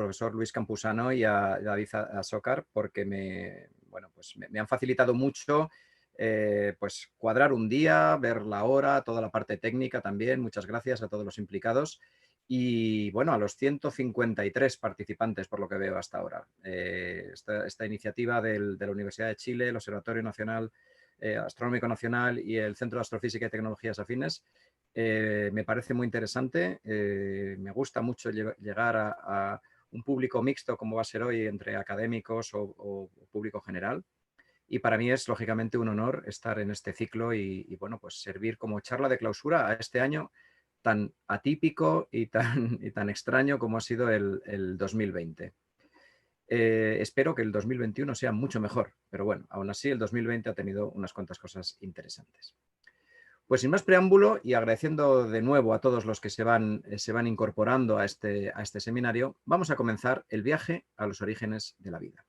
profesor Luis Campusano y a David Azócar, porque me han facilitado mucho pues cuadrar un día, ver la hora, toda la parte técnica también. Muchas gracias a todos los implicados. Y bueno, a los 153 participantes, por lo que veo hasta ahora. Esta iniciativa de la Universidad de Chile, el Observatorio Nacional Astronómico Nacional y el Centro de Astrofísica y Tecnologías Afines, me parece muy interesante. Me gusta mucho llegar a un público mixto, como va a ser hoy, entre académicos o público general. Y para mí es, lógicamente, un honor estar en este ciclo y bueno, pues servir como charla de clausura a este año tan atípico y tan extraño como ha sido el 2020. Espero que el 2021 sea mucho mejor, pero bueno, aún así el 2020 ha tenido unas cuantas cosas interesantes. Pues sin más preámbulo y agradeciendo de nuevo a todos los que se van incorporando a este seminario, vamos a comenzar el viaje a los orígenes de la vida.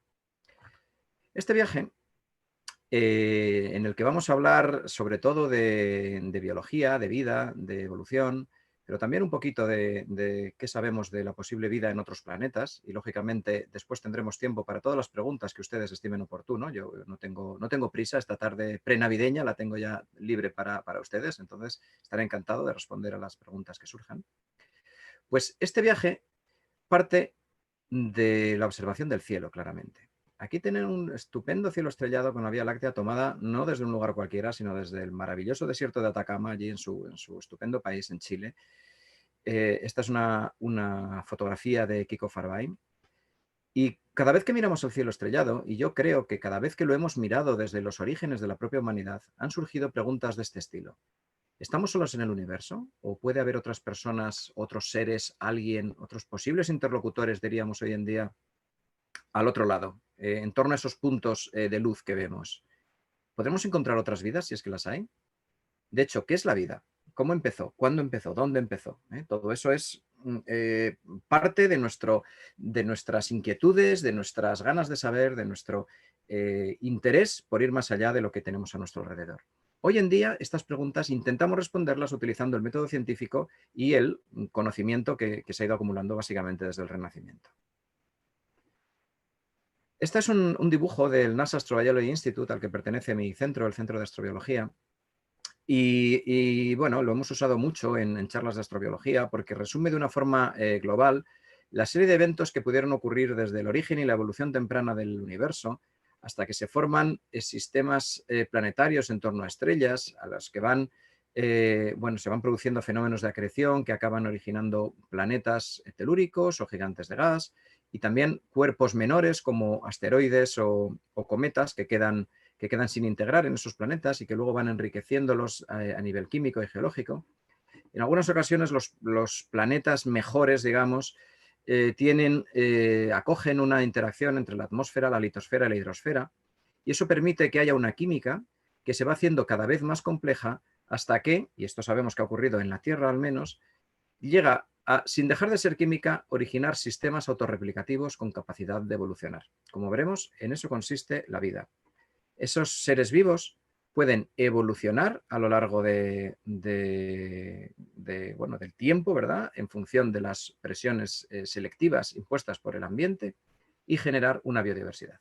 Este viaje, en el que vamos a hablar sobre todo de biología, de vida, de evolución, pero también un poquito de qué sabemos de la posible vida en otros planetas, y lógicamente después tendremos tiempo para todas las preguntas que ustedes estimen oportuno. Yo no tengo prisa, esta tarde prenavideña la tengo ya libre para ustedes, entonces estaré encantado de responder a las preguntas que surjan. Pues este viaje parte de la observación del cielo, claramente. Aquí tienen un estupendo cielo estrellado con la Vía Láctea tomada no desde un lugar cualquiera, sino desde el maravilloso desierto de Atacama, allí en su estupendo país, en Chile. Esta es una fotografía de Kiko Farbain. Y cada vez que miramos el cielo estrellado, y yo creo que cada vez que lo hemos mirado desde los orígenes de la propia humanidad, han surgido preguntas de este estilo. ¿Estamos solos en el universo? ¿O puede haber otras personas, otros seres, alguien, otros posibles interlocutores, diríamos hoy en día, al otro lado, en torno a esos puntos de luz que vemos? ¿Podremos encontrar otras vidas si es que las hay? De hecho, ¿qué es la vida? ¿Cómo empezó? ¿Cuándo empezó? ¿Dónde empezó? Todo eso es parte de nuestras inquietudes, de nuestras ganas de saber, de nuestro interés por ir más allá de lo que tenemos a nuestro alrededor. Hoy en día, estas preguntas intentamos responderlas utilizando el método científico y el conocimiento que se ha ido acumulando básicamente desde el Renacimiento. Este es un dibujo del NASA Astrobiology Institute, al que pertenece mi centro, el Centro de Astrobiología. Bueno, lo hemos usado mucho en charlas de astrobiología porque resume de una forma global la serie de eventos que pudieron ocurrir desde el origen y la evolución temprana del universo hasta que se forman sistemas planetarios en torno a estrellas, a las que se van produciendo fenómenos de acreción que acaban originando planetas telúricos o gigantes de gas, y también cuerpos menores como asteroides o cometas que quedan sin integrar en esos planetas y que luego van enriqueciéndolos a nivel químico y geológico. En algunas ocasiones los planetas mejores, digamos, acogen una interacción entre la atmósfera, la litosfera y la hidrosfera, y eso permite que haya una química que se va haciendo cada vez más compleja hasta que, y esto sabemos que ha ocurrido en la Tierra al menos, llega a, sin dejar de ser química, originar sistemas autorreplicativos con capacidad de evolucionar. Como veremos, en eso consiste la vida. Esos seres vivos pueden evolucionar a lo largo del tiempo, ¿verdad? En función de las presiones selectivas impuestas por el ambiente y generar una biodiversidad.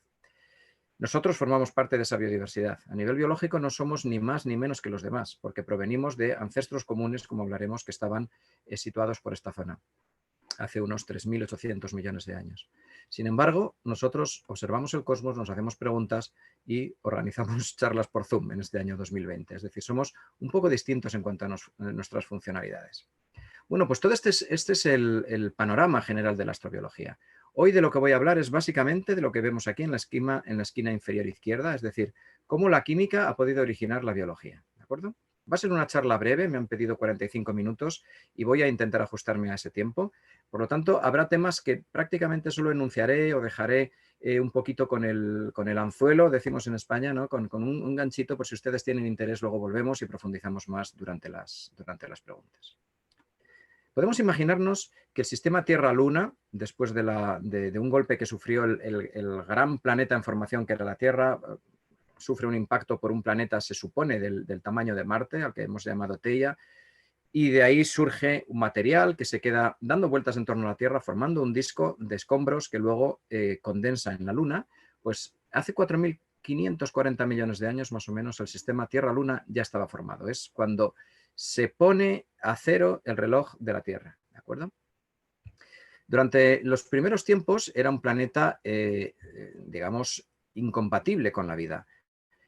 Nosotros formamos parte de esa biodiversidad. A nivel biológico no somos ni más ni menos que los demás, porque provenimos de ancestros comunes, como hablaremos, que estaban situados por esta zona hace unos 3.800 millones de años. Sin embargo, nosotros observamos el cosmos, nos hacemos preguntas y organizamos charlas por Zoom en este año 2020. Es decir, somos un poco distintos en cuanto a nuestras funcionalidades. Bueno, pues todo este es el panorama general de la astrobiología. Hoy de lo que voy a hablar es básicamente de lo que vemos aquí en la esquina inferior izquierda, es decir, cómo la química ha podido originar la biología. ¿De acuerdo? Va a ser una charla breve, me han pedido 45 minutos y voy a intentar ajustarme a ese tiempo. Por lo tanto, habrá temas que prácticamente solo enunciaré o dejaré un poquito con el anzuelo, decimos en España, ¿no? con un ganchito, por si ustedes tienen interés, luego volvemos y profundizamos más durante las preguntas. Podemos imaginarnos que el sistema Tierra-Luna, después de un golpe que sufrió el gran planeta en formación que era la Tierra, sufre un impacto por un planeta, se supone, del tamaño de Marte, al que hemos llamado Theia, y de ahí surge un material que se queda dando vueltas en torno a la Tierra, formando un disco de escombros que luego condensa en la Luna. Pues hace 4.540 millones de años, más o menos, el sistema Tierra-Luna ya estaba formado. Es cuando se pone a cero el reloj de la Tierra, ¿de acuerdo? Durante los primeros tiempos era un planeta, digamos, incompatible con la vida.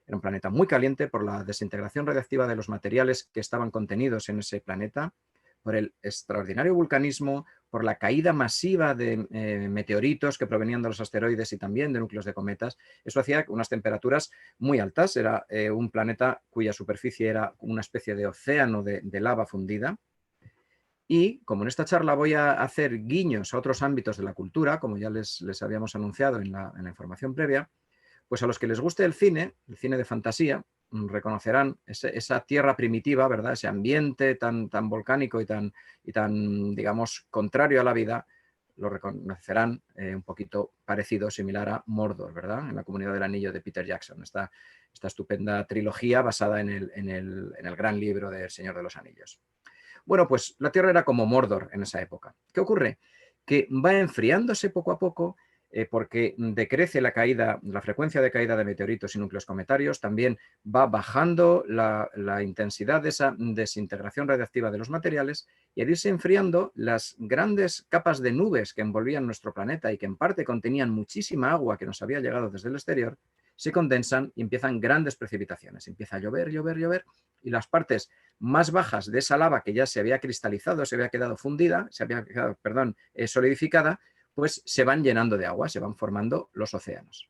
Era un planeta muy caliente por la desintegración radiactiva de los materiales que estaban contenidos en ese planeta, por el extraordinario vulcanismo, por la caída masiva de meteoritos que provenían de los asteroides y también de núcleos de cometas. Eso hacía unas temperaturas muy altas. Era un planeta cuya superficie era una especie de océano de lava fundida. Y como en esta charla voy a hacer guiños a otros ámbitos de la cultura, como ya les habíamos anunciado en la información previa, pues a los que les guste el cine de fantasía, reconocerán esa tierra primitiva, ¿verdad? Ese ambiente tan volcánico y tan, digamos, contrario a la vida, lo reconocerán un poquito parecido, similar a Mordor, ¿verdad? En la Comunidad del Anillo de Peter Jackson, esta estupenda trilogía basada en el gran libro de El Señor de los Anillos. Bueno, pues la Tierra era como Mordor en esa época. ¿Qué ocurre? Que va enfriándose poco a poco porque decrece la frecuencia de caída de meteoritos y núcleos cometarios, también va bajando la intensidad de esa desintegración radiactiva de los materiales, y al irse enfriando, las grandes capas de nubes que envolvían nuestro planeta y que en parte contenían muchísima agua que nos había llegado desde el exterior, se condensan y empiezan grandes precipitaciones. Empieza a llover, llover, llover, y las partes más bajas de esa lava que ya se había cristalizado, se había quedado fundida, solidificada, pues se van llenando de agua, se van formando los océanos.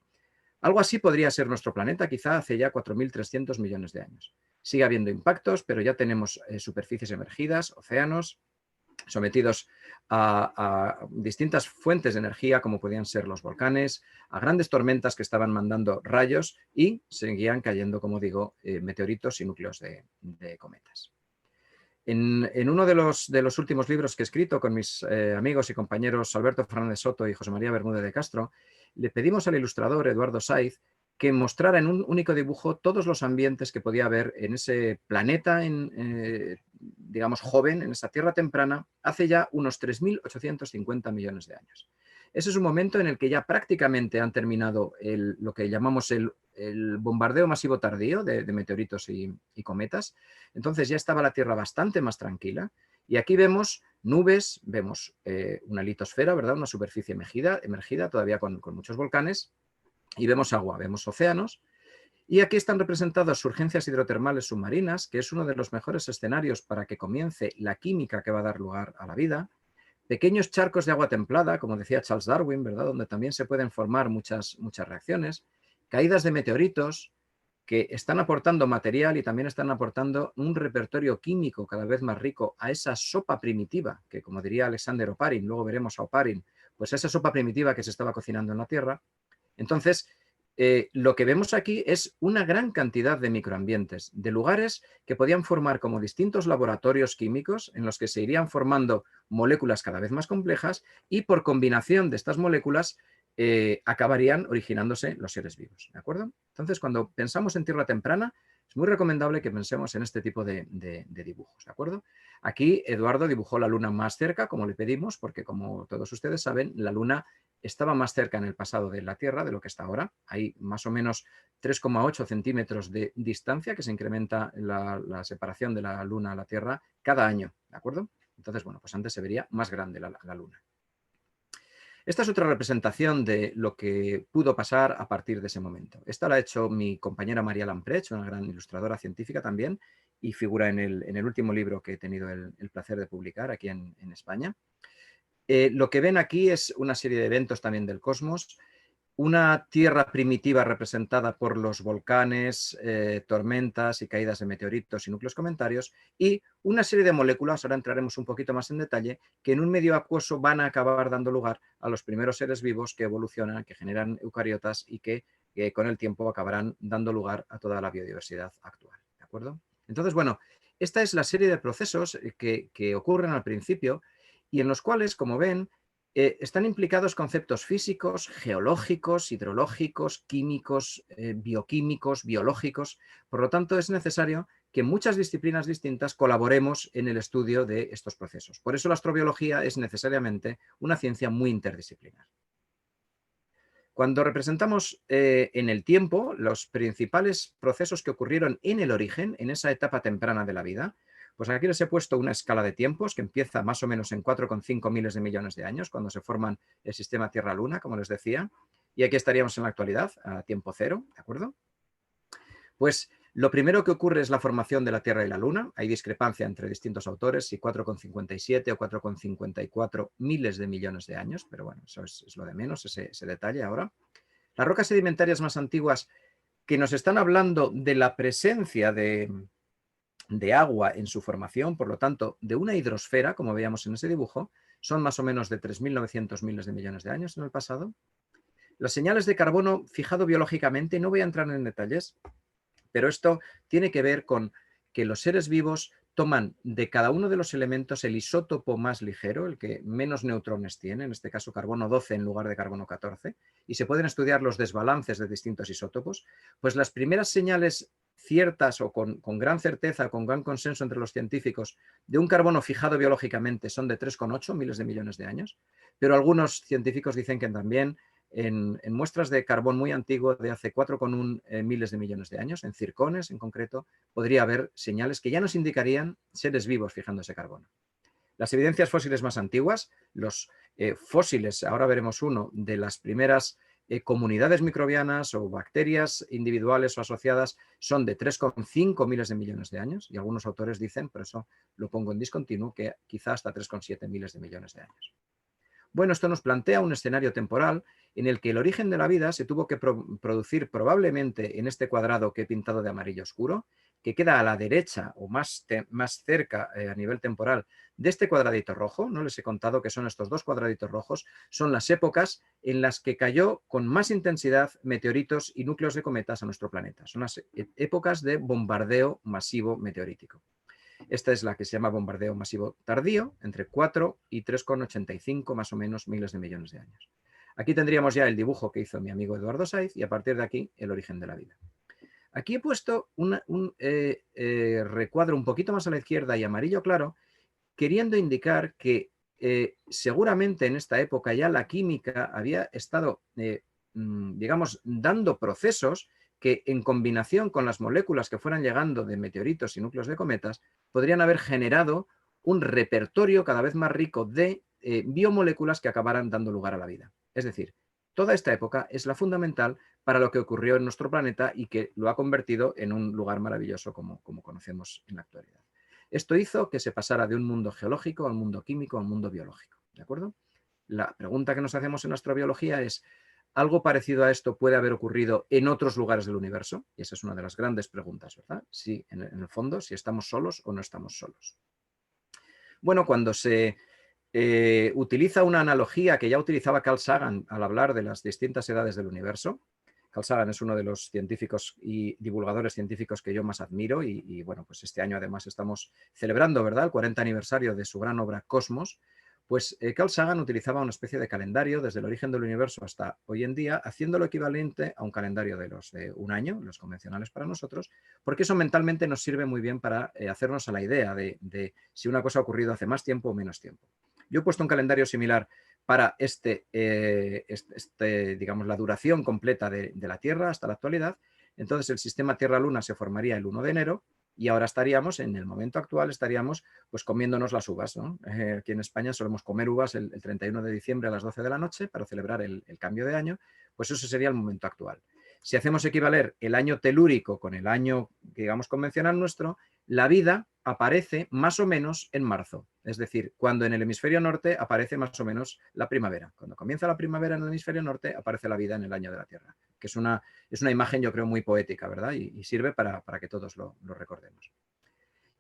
Algo así podría ser nuestro planeta quizá hace ya 4.300 millones de años. Sigue habiendo impactos, pero ya tenemos superficies emergidas, océanos, sometidos a distintas fuentes de energía, como podían ser los volcanes, a grandes tormentas que estaban mandando rayos y seguían cayendo, como digo, meteoritos y núcleos de cometas. En uno de los últimos libros que he escrito con mis amigos y compañeros Alberto Fernández Soto y José María Bermúdez de Castro, le pedimos al ilustrador Eduardo Saiz que mostrara en un único dibujo todos los ambientes que podía haber en ese planeta, digamos, joven, en esa Tierra temprana, hace ya unos 3.850 millones de años. Ese es un momento en el que ya prácticamente han terminado lo que llamamos el bombardeo masivo tardío de meteoritos y cometas. Entonces ya estaba la Tierra bastante más tranquila. Y aquí vemos nubes, vemos una litosfera, ¿verdad? Una superficie emergida todavía con muchos volcanes. Y vemos agua, vemos océanos. Y aquí están representadas surgencias hidrotermales submarinas, que es uno de los mejores escenarios para que comience la química que va a dar lugar a la vida. Pequeños charcos de agua templada, como decía Charles Darwin, ¿verdad? Donde también se pueden formar muchas reacciones. Caídas de meteoritos que están aportando material y también están aportando un repertorio químico cada vez más rico a esa sopa primitiva, que como diría Alexander Oparin, luego veremos a Oparin, pues esa sopa primitiva que se estaba cocinando en la Tierra. Entonces, lo que vemos aquí es una gran cantidad de microambientes, de lugares que podían formar como distintos laboratorios químicos en los que se irían formando moléculas cada vez más complejas y por combinación de estas moléculas acabarían originándose los seres vivos, ¿de acuerdo? Entonces, cuando pensamos en Tierra temprana, es muy recomendable que pensemos en este tipo de dibujos, ¿de acuerdo? Aquí Eduardo dibujó la Luna más cerca, como le pedimos, porque como todos ustedes saben, la Luna estaba más cerca en el pasado de la Tierra de lo que está ahora. Hay más o menos 3,8 centímetros de distancia que se incrementa la separación de la Luna a la Tierra cada año, ¿de acuerdo? Entonces, bueno, pues antes se vería más grande la Luna. Esta es otra representación de lo que pudo pasar a partir de ese momento. Esta la ha hecho mi compañera María Lamprecht, una gran ilustradora científica también, y figura en el último libro que he tenido el placer de publicar aquí en España. Lo que ven aquí es una serie de eventos también del cosmos, una Tierra primitiva representada por los volcanes, tormentas y caídas de meteoritos y núcleos cometarios, y una serie de moléculas, ahora entraremos un poquito más en detalle, que en un medio acuoso van a acabar dando lugar a los primeros seres vivos que evolucionan, que generan eucariotas y que con el tiempo acabarán dando lugar a toda la biodiversidad actual, ¿de acuerdo? Entonces, bueno, esta es la serie de procesos que ocurren al principio y en los cuales, como ven, están implicados conceptos físicos, geológicos, hidrológicos, químicos, bioquímicos, biológicos. Por lo tanto, es necesario que muchas disciplinas distintas colaboremos en el estudio de estos procesos. Por eso la astrobiología es necesariamente una ciencia muy interdisciplinar. Cuando representamos en el tiempo los principales procesos que ocurrieron en el origen, en esa etapa temprana de la vida, pues aquí les he puesto una escala de tiempos que empieza más o menos en 4,5 miles de millones de años, cuando se forman el sistema Tierra-Luna, como les decía, y aquí estaríamos en la actualidad, a tiempo cero, ¿de acuerdo? Pues lo primero que ocurre es la formación de la Tierra y la Luna. Hay discrepancia entre distintos autores, si 4,57 o 4,54 miles de millones de años, pero bueno, eso es lo de menos, ese detalle ahora. Las rocas sedimentarias más antiguas que nos están hablando de la presencia de agua en su formación, por lo tanto, de una hidrosfera, como veíamos en ese dibujo, son más o menos de 3.900 miles de millones de años en el pasado. Las señales de carbono fijado biológicamente, no voy a entrar en detalles, pero esto tiene que ver con que los seres vivos toman de cada uno de los elementos el isótopo más ligero, el que menos neutrones tiene, en este caso carbono 12 en lugar de carbono 14, y se pueden estudiar los desbalances de distintos isótopos. Pues las primeras señales ciertas o con gran certeza, con gran consenso entre los científicos, de un carbono fijado biológicamente son de 3,8 miles de millones de años, pero algunos científicos dicen que también en muestras de carbón muy antiguo de hace 4,1 miles de millones de años, en circones en concreto, podría haber señales que ya nos indicarían seres vivos fijando ese carbono. Las evidencias fósiles más antiguas, los fósiles, ahora veremos uno, de las primeras comunidades microbianas o bacterias individuales o asociadas, son de 3,5 miles de millones de años, y algunos autores dicen, por eso lo pongo en discontinuo, que quizá hasta 3,7 miles de millones de años. Bueno, esto nos plantea un escenario temporal en el que el origen de la vida se tuvo que producir probablemente en este cuadrado que he pintado de amarillo oscuro, que queda a la derecha o más cerca a nivel temporal de este cuadradito rojo. No les he contado que son estos dos cuadraditos rojos, son las épocas en las que cayó con más intensidad meteoritos y núcleos de cometas a nuestro planeta. Son las épocas de bombardeo masivo meteorítico. Esta es la que se llama bombardeo masivo tardío, entre 4 y 3,85 más o menos miles de millones de años. Aquí tendríamos ya el dibujo que hizo mi amigo Eduardo Saiz y a partir de aquí el origen de la vida. Aquí he puesto un recuadro un poquito más a la izquierda y amarillo claro, queriendo indicar que seguramente en esta época ya la química había estado, digamos, dando procesos que en combinación con las moléculas que fueran llegando de meteoritos y núcleos de cometas, podrían haber generado un repertorio cada vez más rico de biomoléculas que acabaran dando lugar a la vida. Es decir, toda esta época es la fundamental para lo que ocurrió en nuestro planeta y que lo ha convertido en un lugar maravilloso como conocemos en la actualidad. Esto hizo que se pasara de un mundo geológico a un mundo químico a un mundo biológico. ¿De acuerdo? La pregunta que nos hacemos en astrobiología es, ¿algo parecido a esto puede haber ocurrido en otros lugares del universo? Y esa es una de las grandes preguntas, ¿verdad? Si, en el fondo, si estamos solos o no estamos solos. Bueno, cuando se utiliza una analogía que ya utilizaba Carl Sagan al hablar de las distintas edades del universo. Carl Sagan es uno de los científicos y divulgadores científicos que yo más admiro y bueno, pues este año además estamos celebrando, ¿verdad?, el 40 aniversario de su gran obra Cosmos. Pues Carl Sagan utilizaba una especie de calendario desde el origen del universo hasta hoy en día, haciéndolo equivalente a un calendario de los de un año, los convencionales para nosotros, porque eso mentalmente nos sirve muy bien para hacernos a la idea de si una cosa ha ocurrido hace más tiempo o menos tiempo. Yo he puesto un calendario similar para digamos, la duración completa de la Tierra hasta la actualidad. Entonces el sistema Tierra-Luna se formaría el 1 de enero y ahora estaríamos, en el momento actual, estaríamos pues comiéndonos las uvas, ¿no? Aquí en España solemos comer uvas el 31 de diciembre a las 12 de la noche para celebrar el cambio de año, pues eso sería el momento actual. Si hacemos equivaler el año telúrico con el año, digamos, convencional nuestro, la vida aparece más o menos en marzo. Es decir, cuando en el hemisferio norte aparece más o menos la primavera. Cuando comienza la primavera en el hemisferio norte, aparece la vida en el año de la Tierra. Que es una imagen, yo creo, muy poética, ¿verdad? Y sirve para que todos lo recordemos.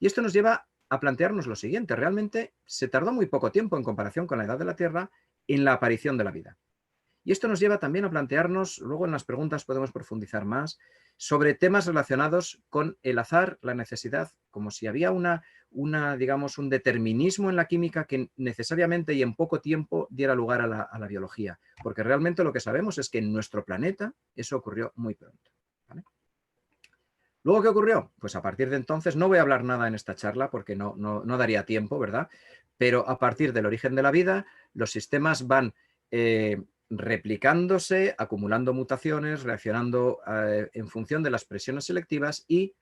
Y esto nos lleva a plantearnos lo siguiente. Realmente se tardó muy poco tiempo en comparación con la edad de la Tierra en la aparición de la vida. Y esto nos lleva también a plantearnos, luego en las preguntas podemos profundizar más, sobre temas relacionados con el azar, la necesidad, como si había digamos, un determinismo en la química que necesariamente y en poco tiempo diera lugar a la biología. Porque realmente lo que sabemos es que en nuestro planeta eso ocurrió muy pronto. ¿Vale? Luego, ¿qué ocurrió? Pues a partir de entonces, no voy a hablar nada en esta charla porque no daría tiempo, ¿verdad? Pero a partir del origen de la vida, los sistemas van replicándose, acumulando mutaciones, reaccionando en función de las presiones selectivas y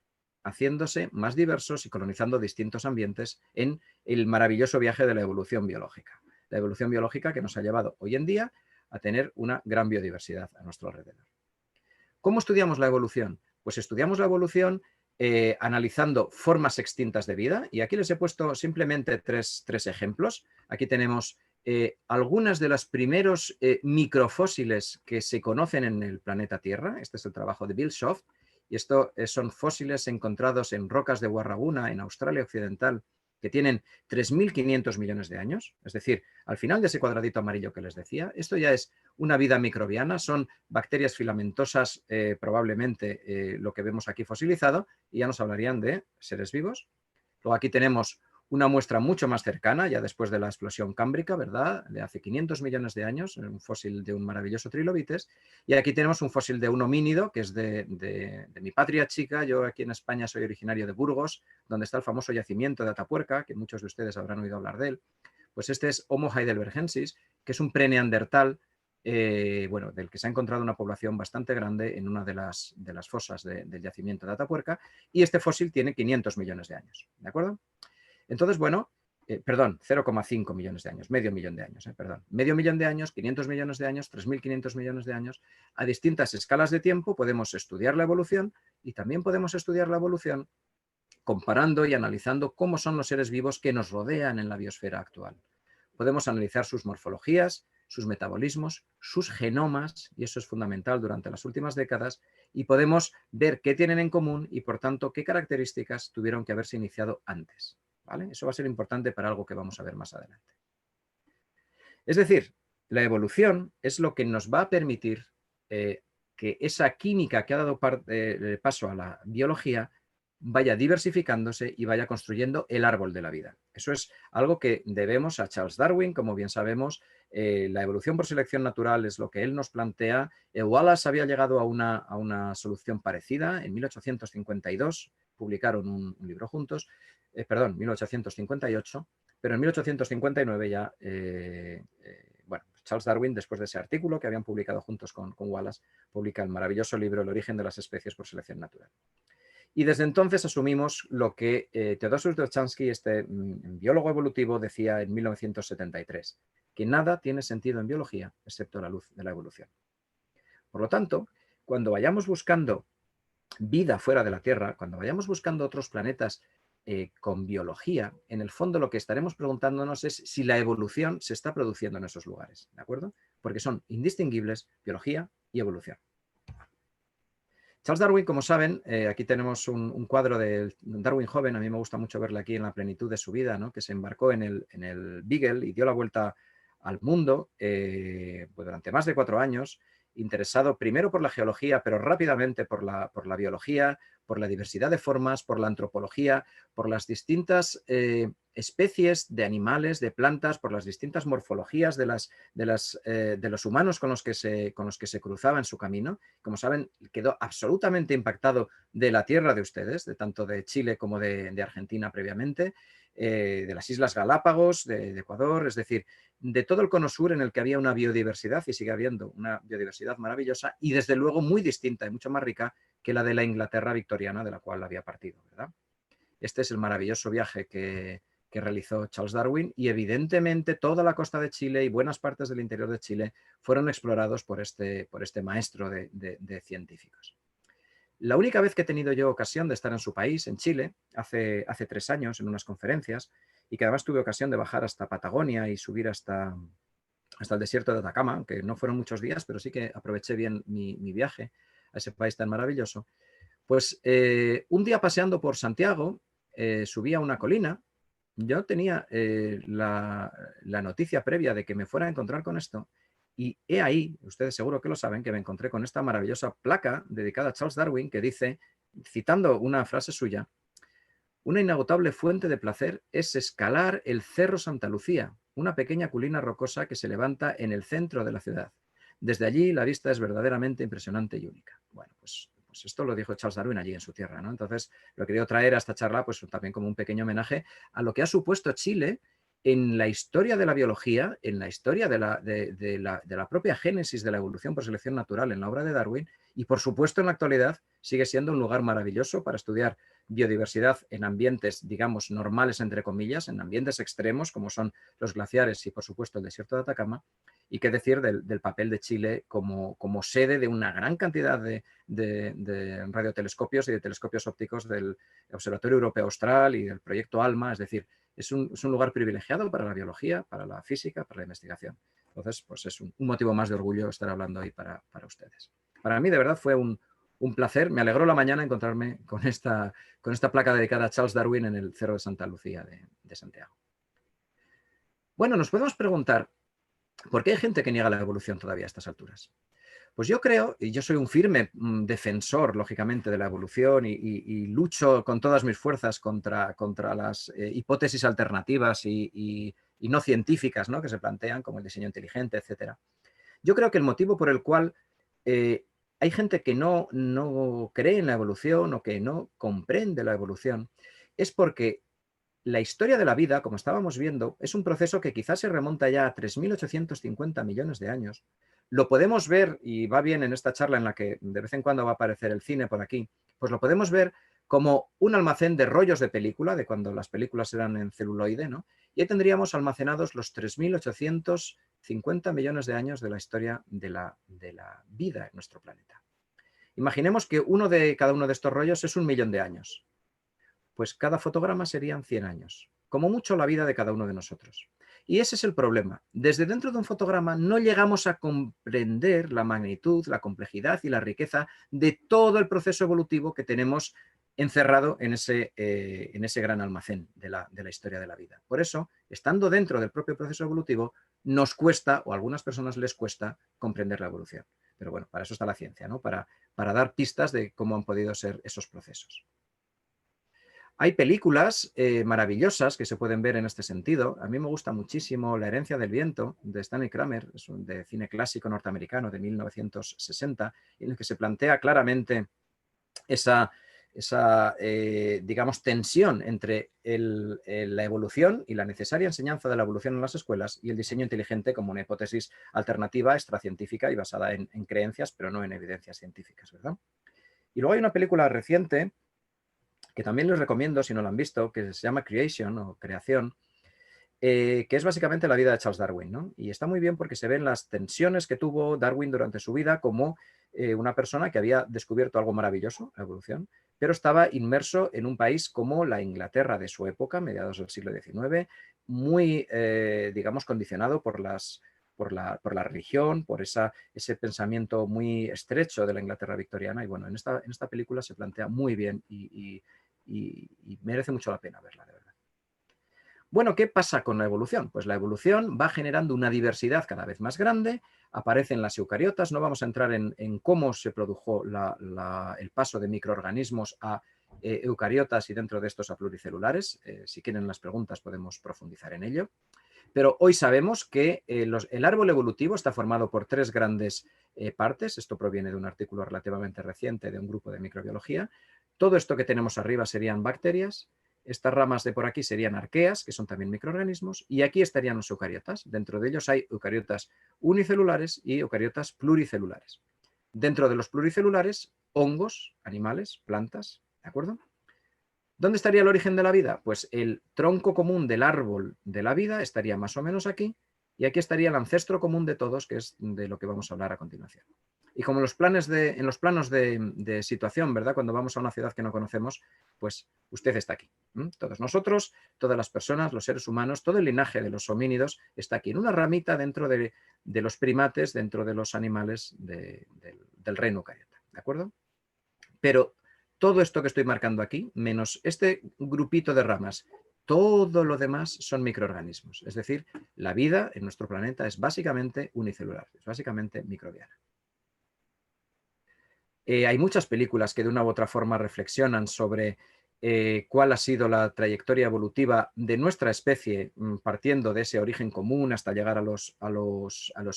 haciéndose más diversos y colonizando distintos ambientes en el maravilloso viaje de la evolución biológica. La evolución biológica que nos ha llevado hoy en día a tener una gran biodiversidad a nuestro alrededor. ¿Cómo estudiamos la evolución? Pues estudiamos la evolución analizando formas extintas de vida, y aquí les he puesto simplemente tres ejemplos. Aquí tenemos algunas de los primeros microfósiles que se conocen en el planeta Tierra. Este es el trabajo de Bill Schoff, y esto son fósiles encontrados en rocas de Warrawoona, en Australia Occidental, que tienen 3.500 millones de años. Es decir, al final de ese cuadradito amarillo que les decía, esto ya es una vida microbiana, son bacterias filamentosas, probablemente lo que vemos aquí fosilizado, y ya nos hablarían de seres vivos. Luego aquí tenemos una muestra mucho más cercana, ya después de la explosión cámbrica, ¿verdad? De hace 500 millones de años, un fósil de un maravilloso trilobites. Y aquí tenemos un fósil de un homínido, que es de mi patria chica. Yo aquí en España soy originario de Burgos, donde está el famoso yacimiento de Atapuerca, que muchos de ustedes habrán oído hablar de él. Pues este es Homo heidelbergensis, que es un preneandertal, bueno, del que se ha encontrado una población bastante grande en una de las fosas del yacimiento de Atapuerca, y este fósil tiene 500 millones de años, ¿de acuerdo? Entonces, bueno, perdón, 0,5 millones de años, medio millón de años, perdón. Medio millón de años, 500 millones de años, 3.500 millones de años. A distintas escalas de tiempo podemos estudiar la evolución, y también podemos estudiar la evolución comparando y analizando cómo son los seres vivos que nos rodean en la biosfera actual. Podemos analizar sus morfologías, sus metabolismos, sus genomas, y eso es fundamental durante las últimas décadas, y podemos ver qué tienen en común y, por tanto, qué características tuvieron que haberse iniciado antes. ¿Vale? Eso va a ser importante para algo que vamos a ver más adelante. Es decir, la evolución es lo que nos va a permitir que esa química que ha dado paso a la biología vaya diversificándose y vaya construyendo el árbol de la vida. Eso es algo que debemos a Charles Darwin. Como bien sabemos, la evolución por selección natural es lo que él nos plantea. Wallace había llegado a una solución parecida. En 1852 publicaron un libro juntos, perdón, 1858, pero en 1859 ya, bueno, Charles Darwin, después de ese artículo que habían publicado juntos con Wallace, publica el maravilloso libro El origen de las especies por selección natural. Y desde entonces asumimos lo que Theodosius Dolzhansky, este biólogo evolutivo, decía en 1973, que nada tiene sentido en biología excepto la luz de la evolución. Por lo tanto, cuando vayamos buscando vida fuera de la Tierra, cuando vayamos buscando otros planetas con biología, en el fondo lo que estaremos preguntándonos es si la evolución se está produciendo en esos lugares, ¿de acuerdo? Porque son indistinguibles biología y evolución. Charles Darwin, como saben, aquí tenemos un cuadro de Darwin joven. A mí me gusta mucho verle aquí en la plenitud de su vida, ¿no? Que se embarcó en el Beagle y dio la vuelta al mundo pues durante más de 4 años, interesado primero por la geología, pero rápidamente por la biología, por la diversidad de formas, por la antropología, por las distintas especies de animales, de plantas, por las distintas morfologías de los humanos con los que se cruzaba en su camino. Como saben, quedó absolutamente impactado de la tierra de ustedes, de tanto de Chile como de Argentina previamente, de las Islas Galápagos, de Ecuador, es decir, de todo el cono sur, en el que había una biodiversidad, y sigue habiendo una biodiversidad maravillosa, y desde luego muy distinta y mucho más rica que la de la Inglaterra victoriana, de la cual había partido, ¿verdad? Este es el maravilloso viaje que realizó Charles Darwin, y evidentemente toda la costa de Chile y buenas partes del interior de Chile fueron explorados por este maestro de científicos. La única vez que he tenido yo ocasión de estar en su país, en Chile, hace 3 años, en unas conferencias, y que además tuve ocasión de bajar hasta Patagonia y subir hasta el desierto de Atacama, aunque no fueron muchos días, pero sí que aproveché bien mi viaje a ese país tan maravilloso. Pues un día paseando por Santiago, subí a una colina. Yo tenía la noticia previa de que me fuera a encontrar con esto, y he ahí, ustedes seguro que lo saben, que me encontré con esta maravillosa placa dedicada a Charles Darwin, que dice, citando una frase suya: una inagotable fuente de placer es escalar el Cerro Santa Lucía, una pequeña colina rocosa que se levanta en el centro de la ciudad. Desde allí la vista es verdaderamente impresionante y única. Bueno, pues pues esto lo dijo Charles Darwin allí en su tierra, ¿no? Entonces, lo he querido traer a esta charla pues también como un pequeño homenaje a lo que ha supuesto Chile en la historia de la biología, en la historia de la propia génesis de la evolución por selección natural en la obra de Darwin, y por supuesto en la actualidad sigue siendo un lugar maravilloso para estudiar biodiversidad en ambientes, digamos, normales, entre comillas, en ambientes extremos como son los glaciares y por supuesto el desierto de Atacama. Y qué decir del papel de Chile como sede de una gran cantidad de radiotelescopios y de telescopios ópticos del Observatorio Europeo Austral y del proyecto ALMA, es decir, es un lugar privilegiado para la biología, para la física, para la investigación. Entonces, pues es un motivo más de orgullo estar hablando hoy para ustedes. Para mí, de verdad, fue un placer. Me alegró la mañana encontrarme con esta placa dedicada a Charles Darwin en el Cerro de Santa Lucía de Santiago. Bueno, nos podemos preguntar, ¿por qué hay gente que niega la evolución todavía a estas alturas? Pues yo creo, y yo soy un firme defensor, lógicamente, de la evolución y lucho con todas mis fuerzas contra las hipótesis alternativas y no científicas, ¿no?, que se plantean, como el diseño inteligente, etc. Yo creo que el motivo por el cual hay gente que no cree en la evolución o que no comprende la evolución es porque la historia de la vida, como estábamos viendo, es un proceso que quizás se remonta ya a 3.850 millones de años. Lo podemos ver, y va bien en esta charla en la que de vez en cuando va a aparecer el cine por aquí, pues lo podemos ver como un almacén de rollos de película, de cuando las películas eran en celuloide, ¿no? Y ahí tendríamos almacenados los 3.850 millones de años de la historia de la vida en nuestro planeta. Imaginemos que cada uno de estos rollos es 1.000.000 de años. Pues cada fotograma serían 100 años, como mucho la vida de cada uno de nosotros. Y ese es el problema. Desde dentro de un fotograma no llegamos a comprender la magnitud, la complejidad y la riqueza de todo el proceso evolutivo que tenemos encerrado en ese gran almacén de la historia de la vida. Por eso, estando dentro del propio proceso evolutivo, nos cuesta, o a algunas personas les cuesta, comprender la evolución. Pero bueno, para eso está la ciencia, ¿no? Para dar pistas de cómo han podido ser esos procesos. Hay películas maravillosas que se pueden ver en este sentido. A mí me gusta muchísimo La herencia del viento, de Stanley Kramer, es de cine clásico norteamericano de 1960, en el que se plantea claramente esa digamos, tensión entre la evolución y la necesaria enseñanza de la evolución en las escuelas y el diseño inteligente como una hipótesis alternativa, extracientífica y basada en creencias, pero no en evidencias científicas, ¿verdad? Y luego hay una película reciente que también les recomiendo si no lo han visto, que se llama Creation o Creación, que es básicamente la vida de Charles Darwin, ¿no? Y está muy bien porque se ven las tensiones que tuvo Darwin durante su vida como una persona que había descubierto algo maravilloso, la evolución, pero estaba inmerso en un país como la Inglaterra de su época, mediados del siglo XIX, muy, digamos, condicionado por la religión, por ese pensamiento muy estrecho de la Inglaterra victoriana. Y bueno, en esta película se plantea muy bien y merece mucho la pena verla, de verdad. Bueno, ¿qué pasa con la evolución? Pues la evolución va generando una diversidad cada vez más grande, aparecen las eucariotas, no vamos a entrar en cómo se produjo el paso de microorganismos a eucariotas y dentro de estos a pluricelulares. Si quieren las preguntas podemos profundizar en ello. Pero hoy sabemos que el árbol evolutivo está formado por 3 grandes partes. Esto proviene de un artículo relativamente reciente de un grupo de microbiología. Todo esto que tenemos arriba serían bacterias. Estas ramas de por aquí serían arqueas, que son también microorganismos, y aquí estarían los eucariotas. Dentro de ellos hay eucariotas unicelulares y eucariotas pluricelulares. Dentro de los pluricelulares, hongos, animales, plantas, ¿de acuerdo? ¿Dónde estaría el origen de la vida? Pues el tronco común del árbol de la vida estaría más o menos aquí, y aquí estaría el ancestro común de todos, que es de lo que vamos a hablar a continuación. Y como en los planos de situación, ¿verdad? Cuando vamos a una ciudad que no conocemos, pues usted está aquí. Todos nosotros, todas las personas, los seres humanos, todo el linaje de los homínidos está aquí, en una ramita dentro de los primates, dentro de los animales del reino eucariota. ¿De acuerdo? Pero todo esto que estoy marcando aquí, menos este grupito de ramas, todo lo demás son microorganismos. Es decir, la vida en nuestro planeta es básicamente unicelular, es básicamente microbiana. Hay muchas películas que de una u otra forma reflexionan sobre cuál ha sido la trayectoria evolutiva de nuestra especie, partiendo de ese origen común hasta llegar a los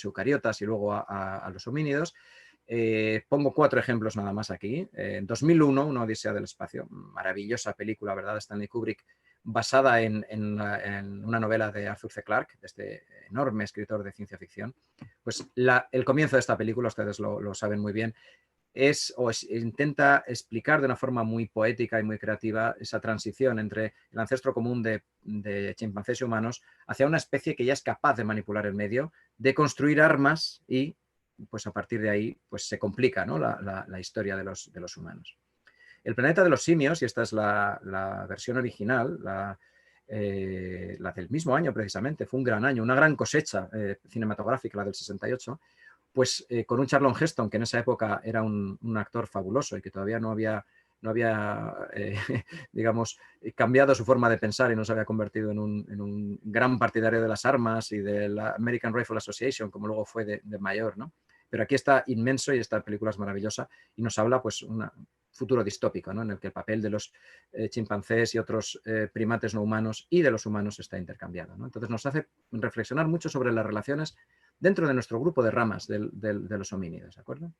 eucariotas y luego a los homínidos. Pongo 4 ejemplos nada más aquí. En 2001, Una odisea del espacio, maravillosa película, ¿verdad?, de Stanley Kubrick, basada en una novela de Arthur C. Clarke, de este enorme escritor de ciencia ficción. Pues el comienzo de esta película, ustedes lo saben muy bien, intenta explicar de una forma muy poética y muy creativa esa transición entre el ancestro común de chimpancés y humanos hacia una especie que ya es capaz de manipular el medio, de construir armas y pues a partir de ahí pues se complica, ¿no?, la historia de los humanos. El planeta de los simios, y esta es la versión original, la del mismo año precisamente, fue un gran año, una gran cosecha cinematográfica, la del 68, pues con un Charlton Heston, que en esa época era un actor fabuloso y que todavía no había digamos, cambiado su forma de pensar y no se había convertido en un gran partidario de las armas y de la American Rifle Association, como luego fue de mayor, ¿no? Pero aquí está inmenso y esta película es maravillosa y nos habla pues un futuro distópico, ¿no?, en el que el papel de los chimpancés y otros primates no humanos y de los humanos está intercambiado, ¿no? Entonces nos hace reflexionar mucho sobre las relaciones dentro de nuestro grupo de ramas de los homínidos, ¿de acuerdo?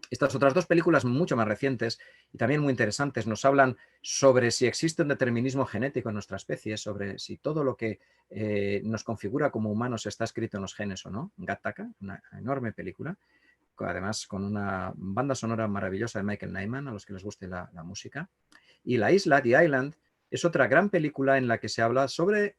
Estas otras 2 películas mucho más recientes y también muy interesantes nos hablan sobre si existe un determinismo genético en nuestra especie, sobre si todo lo que nos configura como humanos está escrito en los genes o no. Gattaca, una enorme película, además con una banda sonora maravillosa de Michael Nyman, a los que les guste la música. Y La Isla, The Island, es otra gran película en la que se habla sobre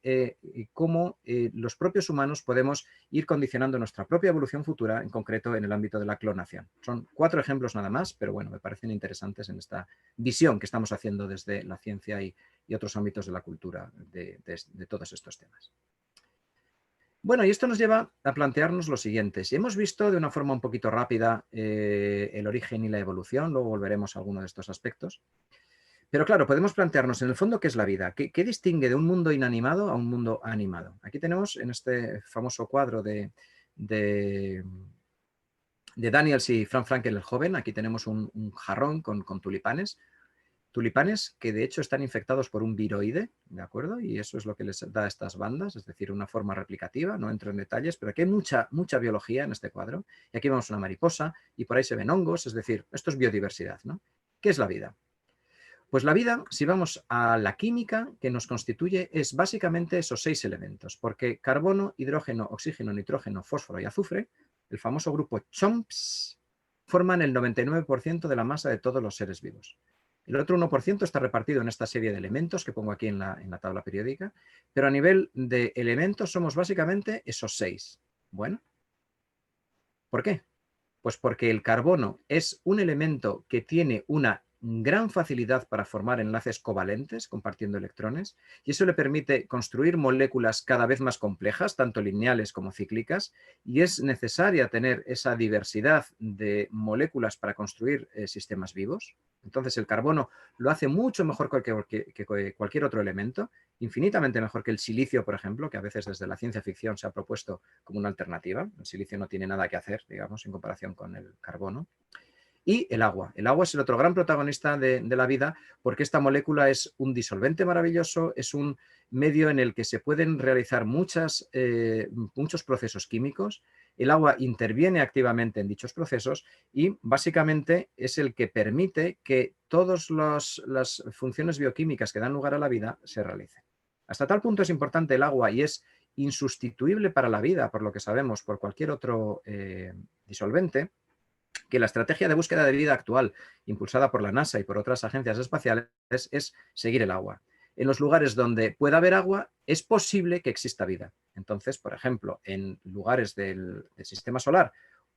cómo los propios humanos podemos ir condicionando nuestra propia evolución futura, en concreto en el ámbito de la clonación. Son 4 ejemplos nada más, pero bueno, me parecen interesantes en esta visión que estamos haciendo desde la ciencia y otros ámbitos de la cultura de todos estos temas. Bueno, y esto nos lleva a plantearnos lo siguiente. Si hemos visto de una forma un poquito rápida el origen y la evolución, luego volveremos a alguno de estos aspectos. Pero claro, podemos plantearnos en el fondo qué es la vida, qué distingue de un mundo inanimado a un mundo animado. Aquí tenemos en este famoso cuadro de Daniels y Frank Frankel el joven, aquí tenemos un jarrón con tulipanes, tulipanes que de hecho están infectados por un viroide, ¿de acuerdo? Y eso es lo que les da estas bandas, es decir, una forma replicativa, no entro en detalles, pero aquí hay mucha biología en este cuadro. Y aquí vemos una mariposa y por ahí se ven hongos, es decir, esto es biodiversidad, ¿no? ¿Qué es la vida? Pues la vida, si vamos a la química que nos constituye, es básicamente esos 6 elementos, porque carbono, hidrógeno, oxígeno, nitrógeno, fósforo y azufre, el famoso grupo CHOMPS, forman el 99% de la masa de todos los seres vivos. El otro 1% está repartido en esta serie de elementos que pongo aquí en la tabla periódica, pero a nivel de elementos somos básicamente esos 6. Bueno, ¿por qué? Pues porque el carbono es un elemento que tiene una gran facilidad para formar enlaces covalentes compartiendo electrones y eso le permite construir moléculas cada vez más complejas, tanto lineales como cíclicas, y es necesaria tener esa diversidad de moléculas para construir sistemas vivos. Entonces el carbono lo hace mucho mejor que cualquier otro elemento, infinitamente mejor que el silicio, por ejemplo, que a veces desde la ciencia ficción se ha propuesto como una alternativa. El silicio no tiene nada que hacer, digamos, en comparación con el carbono. Y el agua. El agua es el otro gran protagonista de la vida porque esta molécula es un disolvente maravilloso, es un medio en el que se pueden realizar muchos procesos químicos. El agua interviene activamente en dichos procesos y básicamente es el que permite que todas las funciones bioquímicas que dan lugar a la vida se realicen. Hasta tal punto es importante el agua y es insustituible para la vida, por lo que sabemos, por cualquier otro disolvente, que la estrategia de búsqueda de vida actual, impulsada por la NASA y por otras agencias espaciales, es seguir el agua. En los lugares donde pueda haber agua, es posible que exista vida. Entonces, por ejemplo, en lugares del sistema solar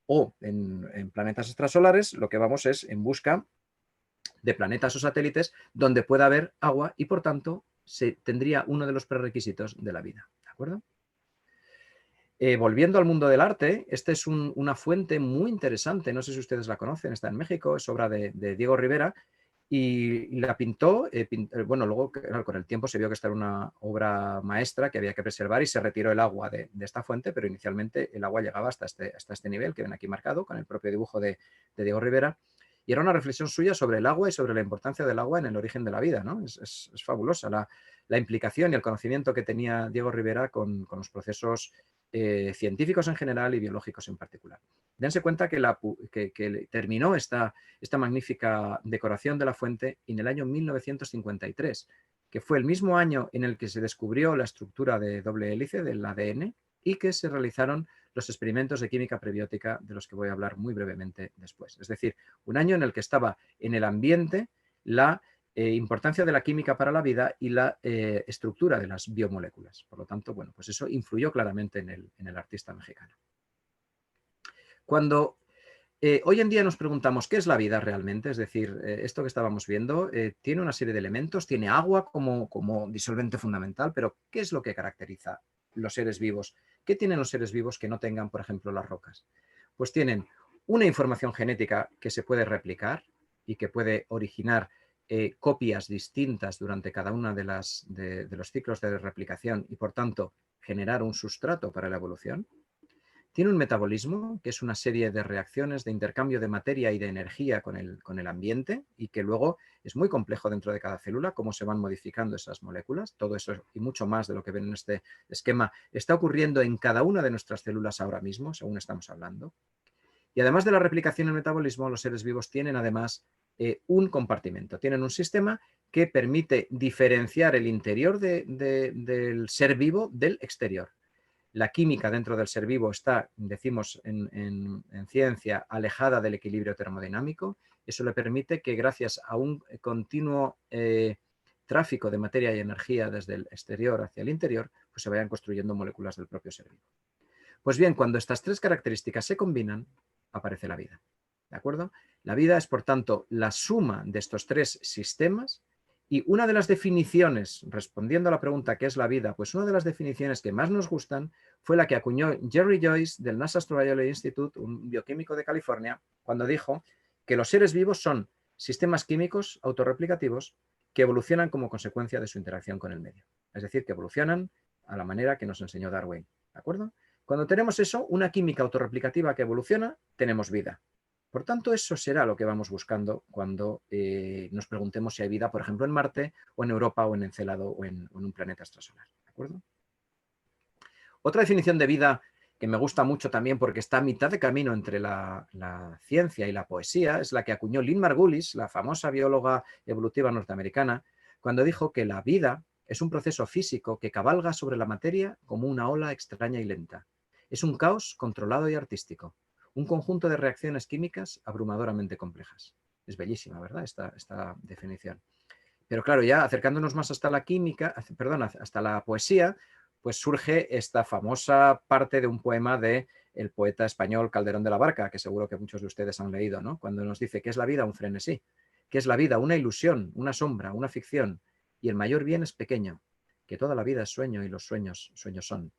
o en planetas extrasolares, lo que vamos es en busca de planetas o satélites donde pueda haber agua y, por tanto, se tendría uno de los prerequisitos de la vida. ¿De acuerdo? Volviendo al mundo del arte, esta es una fuente muy interesante, no sé si ustedes la conocen, está en México, es obra de Diego Rivera y la pintó, bueno, luego claro, con el tiempo se vio que esta era una obra maestra que había que preservar y se retiró el agua de esta fuente, pero inicialmente el agua llegaba hasta este nivel que ven aquí marcado con el propio dibujo de Diego Rivera. Y era una reflexión suya sobre el agua y sobre la importancia del agua en el origen de la vida, ¿no? Es fabulosa la implicación y el conocimiento que tenía Diego Rivera con los procesos científicos en general y biológicos en particular. Dense cuenta que terminó esta magnífica decoración de la fuente en el año 1953, que fue el mismo año en el que se descubrió la estructura de doble hélice del ADN y que se realizaron los experimentos de química prebiótica de los que voy a hablar muy brevemente después. Es decir, un año en el que estaba en el ambiente la importancia de la química para la vida y la estructura de las biomoléculas. Por lo tanto, bueno, pues eso influyó claramente en el artista mexicano. Cuando hoy en día nos preguntamos qué es la vida realmente, es decir, esto que estábamos viendo tiene una serie de elementos, tiene agua como disolvente fundamental, pero ¿qué es lo que caracteriza los seres vivos? ¿Qué tienen los seres vivos que no tengan, por ejemplo, las rocas? Pues tienen una información genética que se puede replicar y que puede originar copias distintas durante cada una de los ciclos de replicación y, por tanto, generar un sustrato para la evolución. Tiene un metabolismo, que es una serie de reacciones de intercambio de materia y de energía con el ambiente y que luego es muy complejo dentro de cada célula, cómo se van modificando esas moléculas. Todo eso y mucho más de lo que ven en este esquema está ocurriendo en cada una de nuestras células ahora mismo, según estamos hablando. Y además de la replicación y el metabolismo, los seres vivos tienen además un compartimento, tienen un sistema que permite diferenciar el interior del ser vivo del exterior. La química dentro del ser vivo está, decimos en ciencia, alejada del equilibrio termodinámico. Eso le permite que gracias a un continuo tráfico de materia y energía desde el exterior hacia el interior, pues se vayan construyendo moléculas del propio ser vivo. Pues bien, cuando estas tres características se combinan, aparece la vida. ¿De acuerdo? La vida es, por tanto, la suma de estos tres sistemas. Y una de las definiciones, respondiendo a la pregunta ¿qué es la vida? Pues una de las definiciones que más nos gustan fue la que acuñó Jerry Joyce del NASA Astrobiology Institute, un bioquímico de California, cuando dijo que los seres vivos son sistemas químicos autorreplicativos que evolucionan como consecuencia de su interacción con el medio. Es decir, que evolucionan a la manera que nos enseñó Darwin. ¿De acuerdo? Cuando tenemos eso, una química autorreplicativa que evoluciona, tenemos vida. Por tanto, eso será lo que vamos buscando cuando nos preguntemos si hay vida, por ejemplo, en Marte, o en Europa, o en Encélado, o en un planeta extrasolar. ¿De acuerdo? Otra definición de vida que me gusta mucho también porque está a mitad de camino entre la ciencia y la poesía es la que acuñó Lynn Margulis, la famosa bióloga evolutiva norteamericana, cuando dijo que la vida es un proceso físico que cabalga sobre la materia como una ola extraña y lenta. Es un caos controlado y artístico. Un conjunto de reacciones químicas abrumadoramente complejas. Es bellísima, ¿verdad? Esta definición. Pero claro, ya acercándonos más hasta la química, perdón, hasta la poesía, pues surge esta famosa parte de un poema del poeta español Calderón de la Barca, que seguro que muchos de ustedes han leído, ¿no? Cuando nos dice ¿qué es la vida? Un frenesí. ¿Qué es la vida? Una ilusión, una sombra, una ficción. Y el mayor bien es pequeño, que toda la vida es sueño y los sueños son.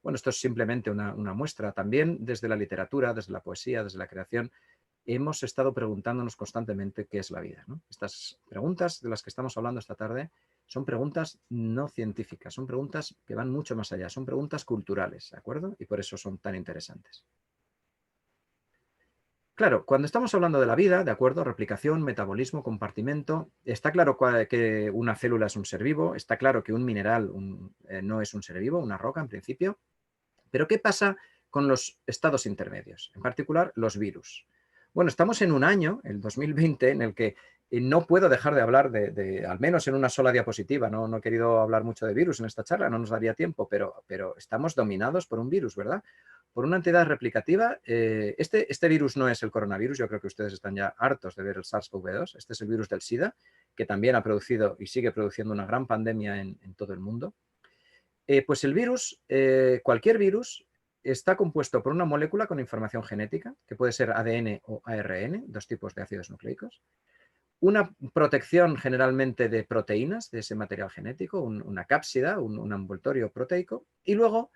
Bueno, esto es simplemente una muestra. También desde la literatura, desde la poesía, desde la creación, hemos estado preguntándonos constantemente qué es la vida, ¿no? Estas preguntas de las que estamos hablando esta tarde son preguntas no científicas, son preguntas que van mucho más allá, son preguntas culturales, ¿de acuerdo? Y por eso son tan interesantes. Claro, cuando estamos hablando de la vida, ¿de acuerdo? Replicación, metabolismo, compartimento, está claro que una célula es un ser vivo, está claro que un mineral no es un ser vivo, una roca en principio, pero ¿qué pasa con los estados intermedios? En particular, los virus. Bueno, estamos en un año, el 2020, en el que no puedo dejar de hablar al menos en una sola diapositiva, no he querido hablar mucho de virus en esta charla, no nos daría tiempo, pero estamos dominados por un virus, ¿verdad? Por una entidad replicativa. Este virus no es el coronavirus, yo creo que ustedes están ya hartos de ver el SARS-CoV-2, este es el virus del SIDA, que también ha producido y sigue produciendo una gran pandemia en todo el mundo. Pues el virus, cualquier virus, está compuesto por una molécula con información genética, que puede ser ADN o ARN, dos tipos de ácidos nucleicos, una protección generalmente de proteínas de ese material genético, una cápsida, un envoltorio proteico, y luego,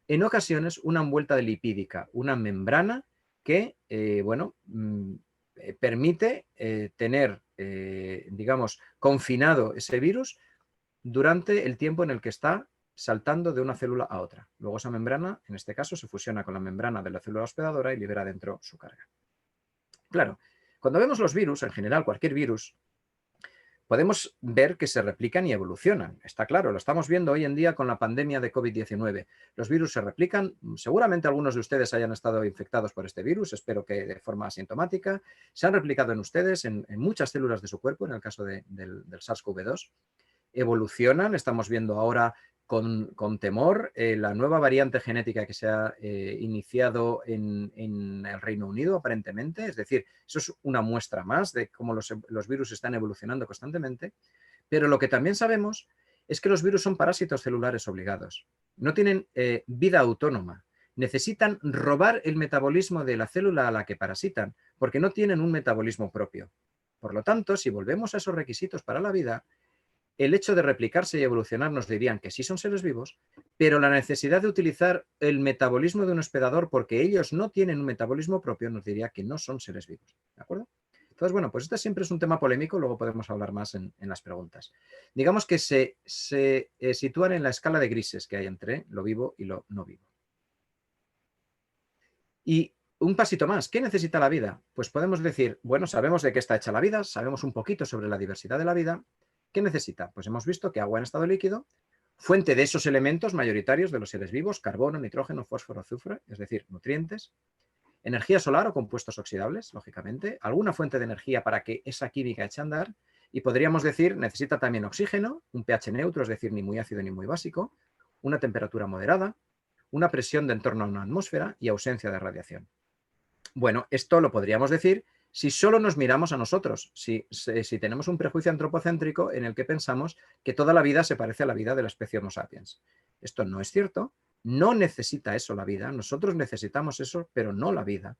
en ocasiones, una envuelta de lipídica, una membrana que, permite tener, digamos, confinado ese virus durante el tiempo en el que está saltando de una célula a otra. Luego esa membrana, en este caso, se fusiona con la membrana de la célula hospedadora y libera dentro su carga. Claro, cuando vemos los virus, en general cualquier virus, podemos ver que se replican y evolucionan. Está claro, lo estamos viendo hoy en día con la pandemia de COVID-19. Los virus se replican, seguramente algunos de ustedes hayan estado infectados por este virus, espero que de forma asintomática. Se han replicado en ustedes, en muchas células de su cuerpo, en el caso del SARS-CoV-2. Evolucionan, estamos viendo ahora con temor la nueva variante genética que se ha iniciado en el Reino Unido, aparentemente. Es decir, eso es una muestra más de cómo los virus están evolucionando constantemente. Pero lo que también sabemos es que los virus son parásitos celulares obligados. No tienen vida autónoma. Necesitan robar el metabolismo de la célula a la que parasitan, porque no tienen un metabolismo propio. Por lo tanto, si volvemos a esos requisitos para la vida, el hecho de replicarse y evolucionar nos dirían que sí son seres vivos, pero la necesidad de utilizar el metabolismo de un hospedador porque ellos no tienen un metabolismo propio nos diría que no son seres vivos. ¿De acuerdo? Entonces, bueno, pues este siempre es un tema polémico, luego podemos hablar más en las preguntas. Digamos que se sitúan en la escala de grises que hay entre lo vivo y lo no vivo. Y un pasito más, ¿qué necesita la vida? Pues podemos decir, bueno, sabemos de qué está hecha la vida, sabemos un poquito sobre la diversidad de la vida. ¿Qué necesita? Pues hemos visto que agua en estado líquido, fuente de esos elementos mayoritarios de los seres vivos, carbono, nitrógeno, fósforo, azufre, es decir, nutrientes, energía solar o compuestos oxidables, lógicamente, alguna fuente de energía para que esa química eche a andar, y podríamos decir, necesita también oxígeno, un pH neutro, es decir, ni muy ácido ni muy básico, una temperatura moderada, una presión de en torno a una atmósfera y ausencia de radiación. Bueno, esto lo podríamos decir si solo nos miramos a nosotros, si tenemos un prejuicio antropocéntrico en el que pensamos que toda la vida se parece a la vida de la especie Homo sapiens. Esto no es cierto, no necesita eso la vida, nosotros necesitamos eso, pero no la vida,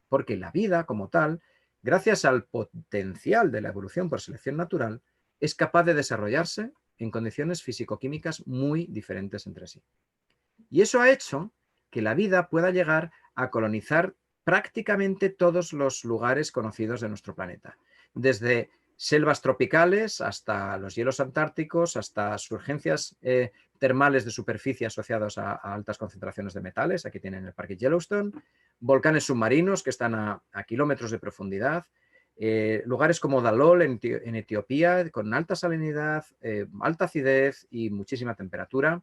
porque la vida como tal, gracias al potencial de la evolución por selección natural, es capaz de desarrollarse en condiciones físico-químicas muy diferentes entre sí. Y eso ha hecho que la vida pueda llegar a colonizar prácticamente todos los lugares conocidos de nuestro planeta, desde selvas tropicales hasta los hielos antárticos, hasta surgencias termales de superficie asociados a altas concentraciones de metales, aquí tienen el Parque Yellowstone, volcanes submarinos que están a kilómetros de profundidad, lugares como Dalol en Etiopía, con alta salinidad, alta acidez y muchísima temperatura.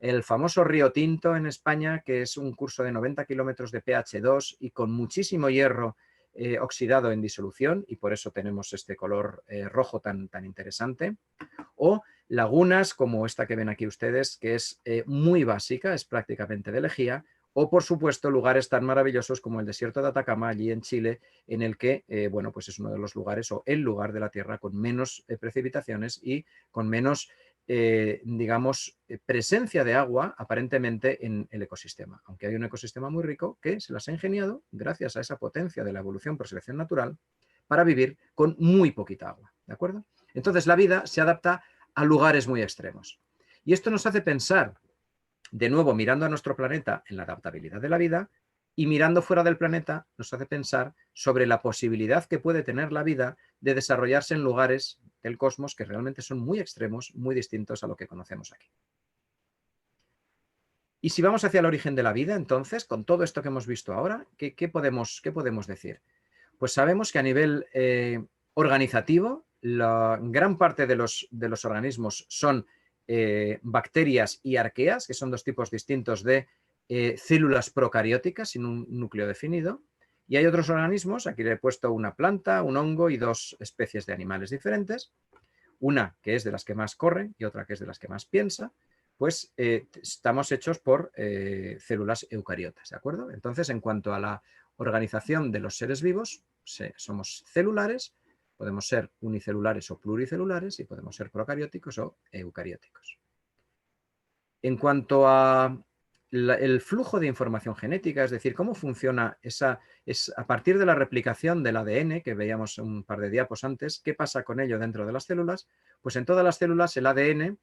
El famoso Río Tinto en España, que es un curso de 90 kilómetros de pH 2 y con muchísimo hierro oxidado en disolución, y por eso tenemos este color rojo tan interesante. O lagunas como esta que ven aquí ustedes, que es muy básica, es prácticamente de lejía. O, por supuesto, lugares tan maravillosos como el desierto de Atacama, allí en Chile, en el que, bueno, pues es uno de los lugares o el lugar de la Tierra con menos precipitaciones y con menos digamos, presencia de agua aparentemente en el ecosistema, aunque hay un ecosistema muy rico que se las ha ingeniado gracias a esa potencia de la evolución por selección natural para vivir con muy poquita agua, ¿de acuerdo? Entonces la vida se adapta a lugares muy extremos. Y esto nos hace pensar, de nuevo, mirando a nuestro planeta en la adaptabilidad de la vida, y mirando fuera del planeta nos hace pensar sobre la posibilidad que puede tener la vida de desarrollarse en lugares del cosmos que realmente son muy extremos, muy distintos a lo que conocemos aquí. Y si vamos hacia el origen de la vida, entonces, con todo esto que hemos visto ahora, ¿qué podemos decir? Pues sabemos que a nivel organizativo, la gran parte de los organismos son bacterias y arqueas, que son dos tipos distintos de células procarióticas sin un núcleo definido. Y hay otros organismos, aquí le he puesto una planta, un hongo y dos especies de animales diferentes, una que es de las que más corre y otra que es de las que más piensa, pues estamos hechos por células eucariotas, ¿de acuerdo? Entonces, en cuanto a la organización de los seres vivos, somos celulares, podemos ser unicelulares o pluricelulares y podemos ser procarióticos o eucarióticos. En cuanto a el flujo de información genética, es decir, cómo funciona a partir de la replicación del ADN, que veíamos un par de diapos antes, qué pasa con ello dentro de las células, pues en todas las células el ADN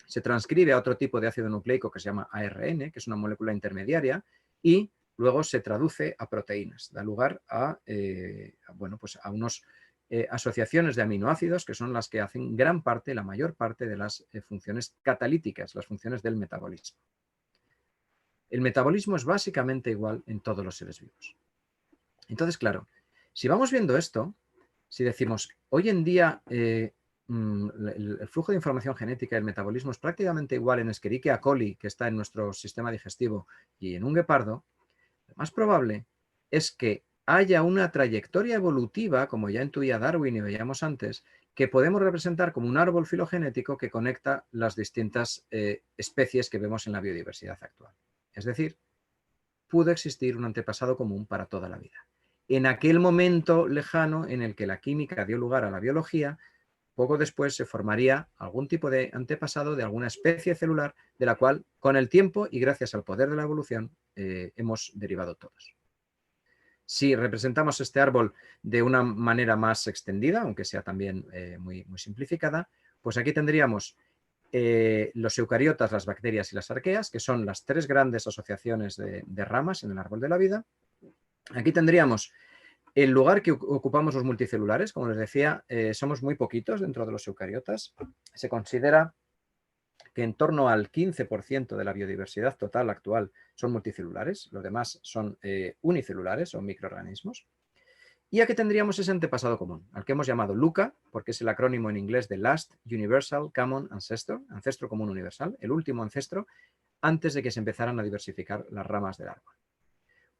se transcribe a otro tipo de ácido nucleico que se llama ARN, que es una molécula intermediaria, y luego se traduce a proteínas, da lugar a, bueno, pues a unos asociaciones de aminoácidos que son las que hacen gran parte, la mayor parte de las funciones catalíticas, las funciones del metabolismo. El metabolismo es básicamente igual en todos los seres vivos. Entonces, claro, si vamos viendo esto, si decimos, hoy en día el flujo de información genética y el metabolismo es prácticamente igual en Escherichia coli, que está en nuestro sistema digestivo, y en un guepardo, lo más probable es que haya una trayectoria evolutiva, como ya intuía Darwin y veíamos antes, que podemos representar como un árbol filogenético que conecta las distintas especies que vemos en la biodiversidad actual. Es decir, pudo existir un antepasado común para toda la vida. En aquel momento lejano en el que la química dio lugar a la biología, poco después se formaría algún tipo de antepasado de alguna especie celular de la cual, con el tiempo y gracias al poder de la evolución, hemos derivado todos. Si representamos este árbol de una manera más extendida, aunque sea también muy simplificada, pues aquí tendríamos los eucariotas, las bacterias y las arqueas, que son las tres grandes asociaciones de ramas en el árbol de la vida. Aquí tendríamos el lugar que ocupamos los multicelulares. Como les decía, somos muy poquitos dentro de los eucariotas. Se considera que en torno al 15% de la biodiversidad total actual son multicelulares, los demás son unicelulares o microorganismos. Y aquí tendríamos ese antepasado común, al que hemos llamado LUCA, porque es el acrónimo en inglés de Last Universal Common Ancestor, ancestro común universal, el último ancestro, antes de que se empezaran a diversificar las ramas del árbol.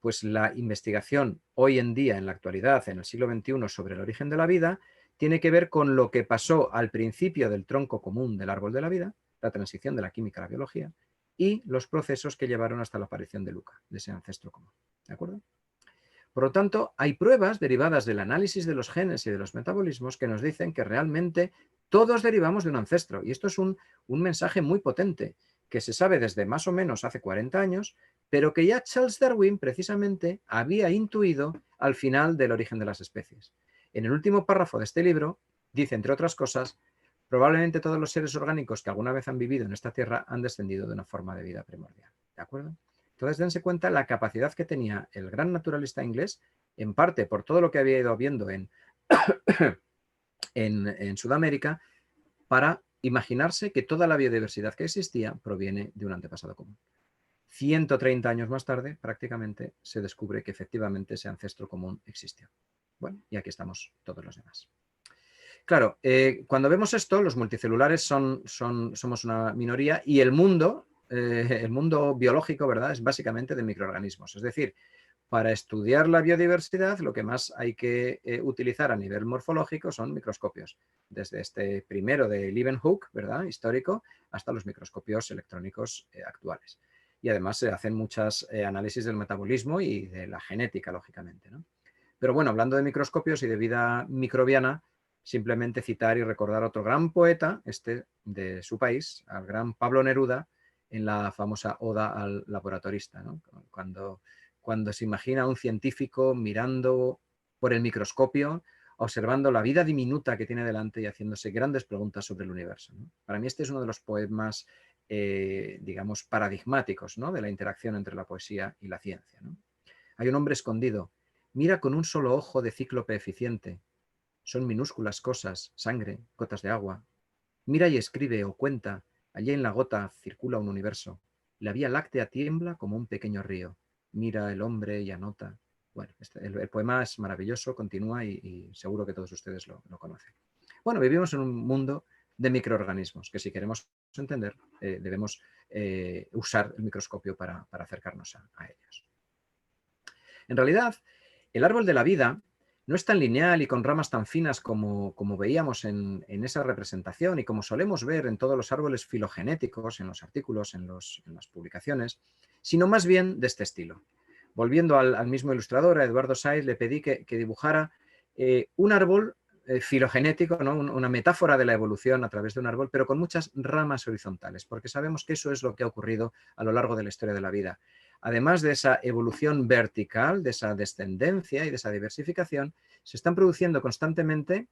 Pues la investigación hoy en día, en la actualidad, en el siglo XXI, sobre el origen de la vida, tiene que ver con lo que pasó al principio del tronco común del árbol de la vida, la transición de la química a la biología, y los procesos que llevaron hasta la aparición de LUCA, de ese ancestro común. ¿De acuerdo? Por lo tanto, hay pruebas derivadas del análisis de los genes y de los metabolismos que nos dicen que realmente todos derivamos de un ancestro. Y esto es un mensaje muy potente, que se sabe desde más o menos hace 40 años, pero que ya Charles Darwin precisamente había intuido al final del origen de las especies. En el último párrafo de este libro dice, entre otras cosas, probablemente todos los seres orgánicos que alguna vez han vivido en esta tierra han descendido de una forma de vida primordial. ¿De acuerdo? Entonces, dense cuenta la capacidad que tenía el gran naturalista inglés, en parte por todo lo que había ido viendo en Sudamérica, para imaginarse que toda la biodiversidad que existía proviene de un antepasado común. 130 años más tarde, prácticamente, se descubre que efectivamente ese ancestro común existió. Bueno, y aquí estamos todos los demás. Claro, cuando vemos esto, los multicelulares somos una minoría y el mundo biológico, ¿verdad?, es básicamente de microorganismos. Es decir, para estudiar la biodiversidad, lo que más hay que utilizar a nivel morfológico son microscopios, desde este primero de Leeuwenhoek, ¿verdad?, histórico, hasta los microscopios electrónicos actuales. Y además se hacen muchos análisis del metabolismo y de la genética, lógicamente, ¿no? Pero bueno, hablando de microscopios y de vida microbiana, simplemente citar y recordar a otro gran poeta, de su país, al gran Pablo Neruda, en la famosa Oda al laboratorista, ¿no? Cuando se imagina a un científico mirando por el microscopio, observando la vida diminuta que tiene delante y haciéndose grandes preguntas sobre el universo, ¿no? Para mí este es uno de los poemas, digamos, paradigmáticos, ¿no?, de la interacción entre la poesía y la ciencia, ¿no? Hay un hombre escondido, mira con un solo ojo de cíclope eficiente. Son minúsculas cosas, sangre, gotas de agua. Mira y escribe o cuenta, allí en la gota circula un universo. La Vía Láctea tiembla como un pequeño río. Mira el hombre y anota. Bueno, el poema es maravilloso, continúa y seguro que todos ustedes lo conocen. Bueno, vivimos en un mundo de microorganismos que si queremos entender debemos usar el microscopio para acercarnos a ellos. En realidad, el árbol de la vida no es tan lineal y con ramas tan finas como veíamos en esa representación y como solemos ver en todos los árboles filogenéticos, en los artículos, en las publicaciones, sino más bien de este estilo. Volviendo al mismo ilustrador, a Eduardo Sáez, le pedí que dibujara un árbol filogenético, ¿no?, una metáfora de la evolución a través de un árbol, pero con muchas ramas horizontales, porque sabemos que eso es lo que ha ocurrido a lo largo de la historia de la vida. Además de esa evolución vertical, de esa descendencia y de esa diversificación, se están produciendo constantemente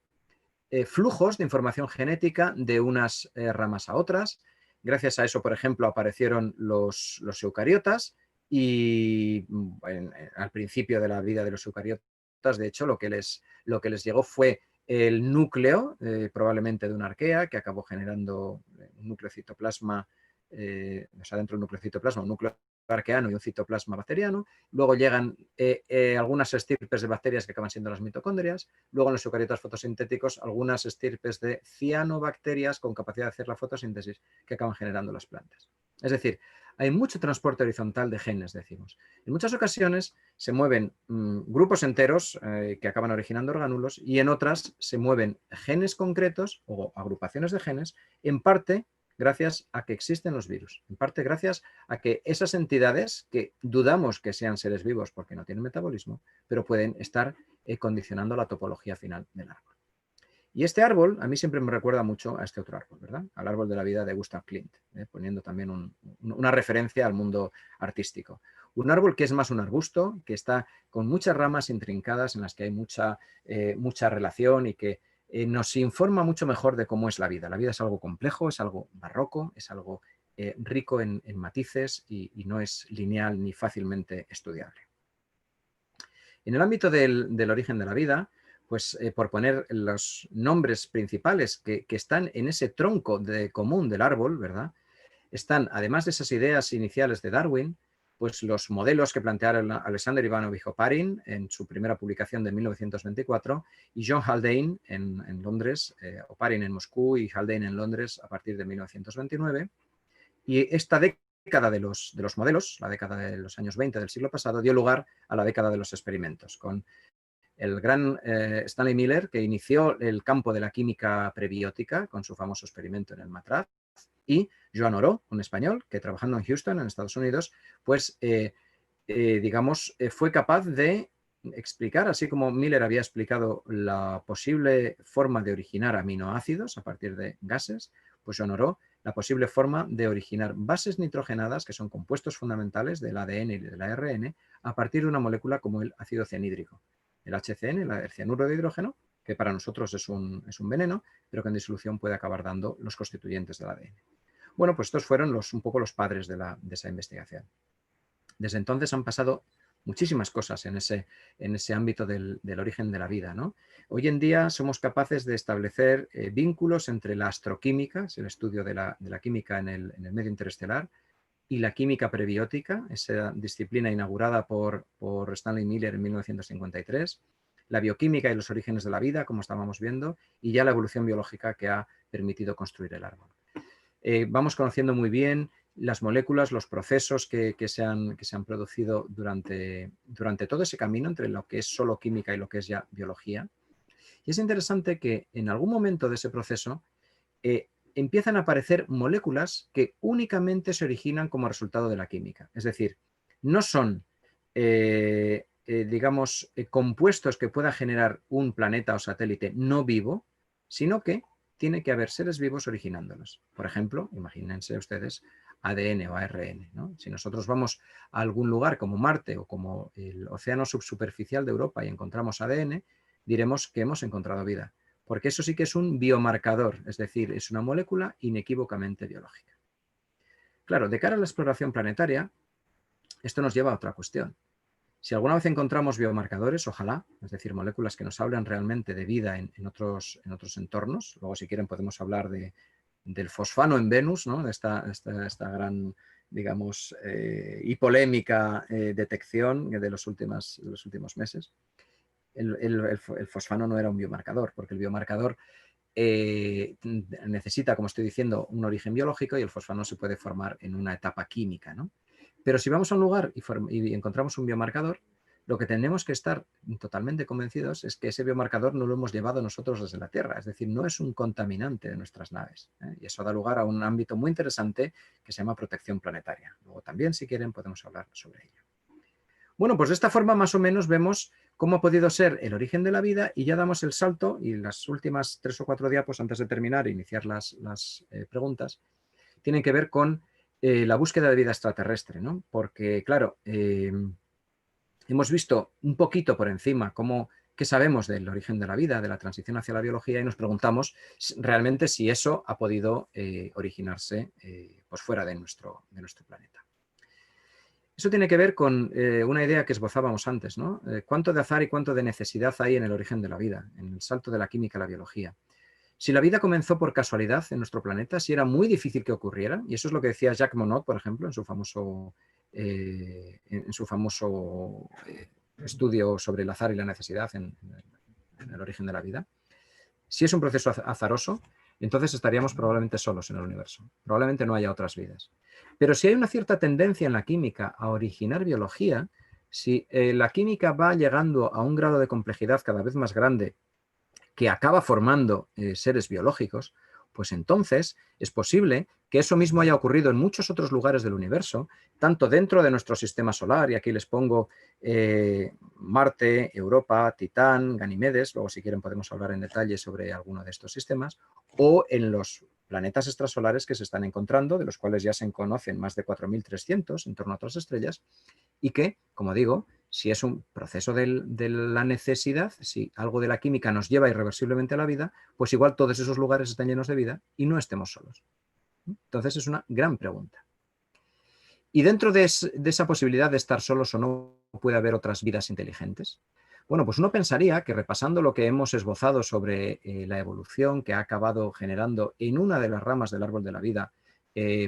flujos de información genética de unas ramas a otras. Gracias a eso, por ejemplo, aparecieron los eucariotas y al principio de la vida de los eucariotas, de hecho, lo que les llegó fue el núcleo, probablemente de una arquea, que acabó generando un núcleo citoplasma, o sea, dentro del núcleo citoplasma, un núcleo arqueano y un citoplasma bacteriano, luego llegan algunas estirpes de bacterias que acaban siendo las mitocondrias, luego en los eucariotas fotosintéticos algunas estirpes de cianobacterias con capacidad de hacer la fotosíntesis que acaban generando las plantas. Es decir, hay mucho transporte horizontal de genes, decimos. En muchas ocasiones se mueven grupos enteros que acaban originando orgánulos y en otras se mueven genes concretos o agrupaciones de genes, en parte gracias a que existen los virus, en parte gracias a que esas entidades que dudamos que sean seres vivos porque no tienen metabolismo, pero pueden estar condicionando la topología final del árbol. Y este árbol a mí siempre me recuerda mucho a este otro árbol, ¿verdad? Al árbol de la vida de Gustav Klimt, poniendo también una referencia al mundo artístico. Un árbol que es más un arbusto, que está con muchas ramas intrincadas en las que hay mucha relación y que nos informa mucho mejor de cómo es la vida. La vida es algo complejo, es algo barroco, es algo rico en matices y no es lineal ni fácilmente estudiable. En el ámbito del origen de la vida, pues por poner los nombres principales que están en ese tronco común del árbol, ¿verdad? Están, además de esas ideas iniciales de Darwin, pues los modelos que plantearon Alexander Ivanovich Oparin en su primera publicación de 1924 y John Haldane en Londres, Oparin en Moscú y Haldane en Londres a partir de 1929. Y esta década de los modelos, la década de los años 20 del siglo pasado, dio lugar a la década de los experimentos, con el gran Stanley Miller, que inició el campo de la química prebiótica con su famoso experimento en el matraz, y Joan Oró, un español, que trabajando en Houston, en Estados Unidos, pues, fue capaz de explicar, así como Miller había explicado la posible forma de originar aminoácidos a partir de gases, pues Joan Oró la posible forma de originar bases nitrogenadas, que son compuestos fundamentales del ADN y del ARN, a partir de una molécula como el ácido cianhídrico. El HCN, el cianuro de hidrógeno, que para nosotros es un veneno, pero que en disolución puede acabar dando los constituyentes del ADN. Bueno, pues estos fueron un poco los padres de esa investigación. Desde entonces han pasado muchísimas cosas en ese ámbito del origen de la vida, ¿no? Hoy en día somos capaces de establecer vínculos entre la astroquímica, es el estudio de la química en el medio interestelar, y la química prebiótica, esa disciplina inaugurada por Stanley Miller en 1953, la bioquímica y los orígenes de la vida, como estábamos viendo, y ya la evolución biológica que ha permitido construir el árbol. Vamos conociendo muy bien las moléculas, los procesos que se han producido durante todo ese camino entre lo que es solo química y lo que es ya biología. Y es interesante que en algún momento de ese proceso empiezan a aparecer moléculas que únicamente se originan como resultado de la química. Es decir, no son, compuestos que pueda generar un planeta o satélite no vivo, sino que tiene que haber seres vivos originándolos. Por ejemplo, imagínense ustedes ADN o ARN, ¿no? Si nosotros vamos a algún lugar como Marte o como el océano subsuperficial de Europa y encontramos ADN, diremos que hemos encontrado vida, porque eso sí que es un biomarcador, es decir, es una molécula inequívocamente biológica. Claro, de cara a la exploración planetaria, esto nos lleva a otra cuestión. Si alguna vez encontramos biomarcadores, ojalá, es decir, moléculas que nos hablan realmente de vida en otros entornos, luego si quieren podemos hablar del fosfano en Venus, ¿no? De esta gran, digamos, y polémica detección de los últimos meses. El fosfano no era un biomarcador, porque el biomarcador necesita, como estoy diciendo, un origen biológico y el fosfano se puede formar en una etapa química, ¿no? Pero si vamos a un lugar y encontramos un biomarcador, lo que tenemos que estar totalmente convencidos es que ese biomarcador no lo hemos llevado nosotros desde la Tierra, es decir, no es un contaminante de nuestras naves, ¿eh? Y eso da lugar a un ámbito muy interesante que se llama protección planetaria. Luego también, si quieren, podemos hablar sobre ello. Bueno, pues de esta forma más o menos vemos cómo ha podido ser el origen de la vida y ya damos el salto y las últimas 3 o 4 diapos antes de terminar e iniciar las preguntas tienen que ver con la búsqueda de vida extraterrestre, ¿no? Porque, claro, hemos visto un poquito por encima qué sabemos del origen de la vida, de la transición hacia la biología y nos preguntamos realmente si eso ha podido originarse pues fuera de nuestro planeta. Eso tiene que ver con una idea que esbozábamos antes, ¿no? ¿Cuánto de azar y cuánto de necesidad hay en el origen de la vida, en el salto de la química a la biología? Si la vida comenzó por casualidad en nuestro planeta, si era muy difícil que ocurriera, y eso es lo que decía Jacques Monod, por ejemplo, en su famoso en su famoso estudio sobre el azar y la necesidad en el origen de la vida. Si es un proceso azaroso, entonces estaríamos probablemente solos en el universo. Probablemente no haya otras vidas. Pero si hay una cierta tendencia en la química a originar biología, si la química va llegando a un grado de complejidad cada vez más grande que acaba formando seres biológicos, pues entonces es posible que eso mismo haya ocurrido en muchos otros lugares del universo, tanto dentro de nuestro sistema solar, y aquí les pongo Marte, Europa, Titán, Ganímedes, luego si quieren podemos hablar en detalle sobre alguno de estos sistemas, o en los planetas extrasolares que se están encontrando, de los cuales ya se conocen más de 4.300 en torno a otras estrellas, y que, como digo, si es un proceso de la necesidad, si algo de la química nos lleva irreversiblemente a la vida, pues igual todos esos lugares están llenos de vida y no estemos solos. Entonces es una gran pregunta. Y dentro de esa posibilidad de estar solos o no, puede haber otras vidas inteligentes. Bueno, pues uno pensaría que repasando lo que hemos esbozado sobre la evolución que ha acabado generando en una de las ramas del árbol de la vida,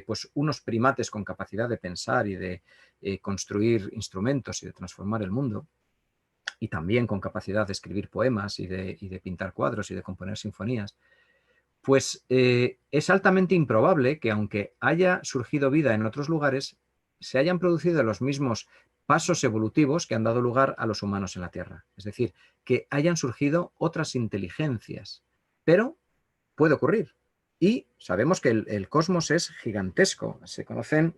pues unos primates con capacidad de pensar y de construir instrumentos y de transformar el mundo, y también con capacidad de escribir poemas y de pintar cuadros y de componer sinfonías, pues es altamente improbable que aunque haya surgido vida en otros lugares, se hayan producido los mismos pasos evolutivos que han dado lugar a los humanos en la Tierra. Es decir, que hayan surgido otras inteligencias. Pero puede ocurrir. Y sabemos que el cosmos es gigantesco. Se conocen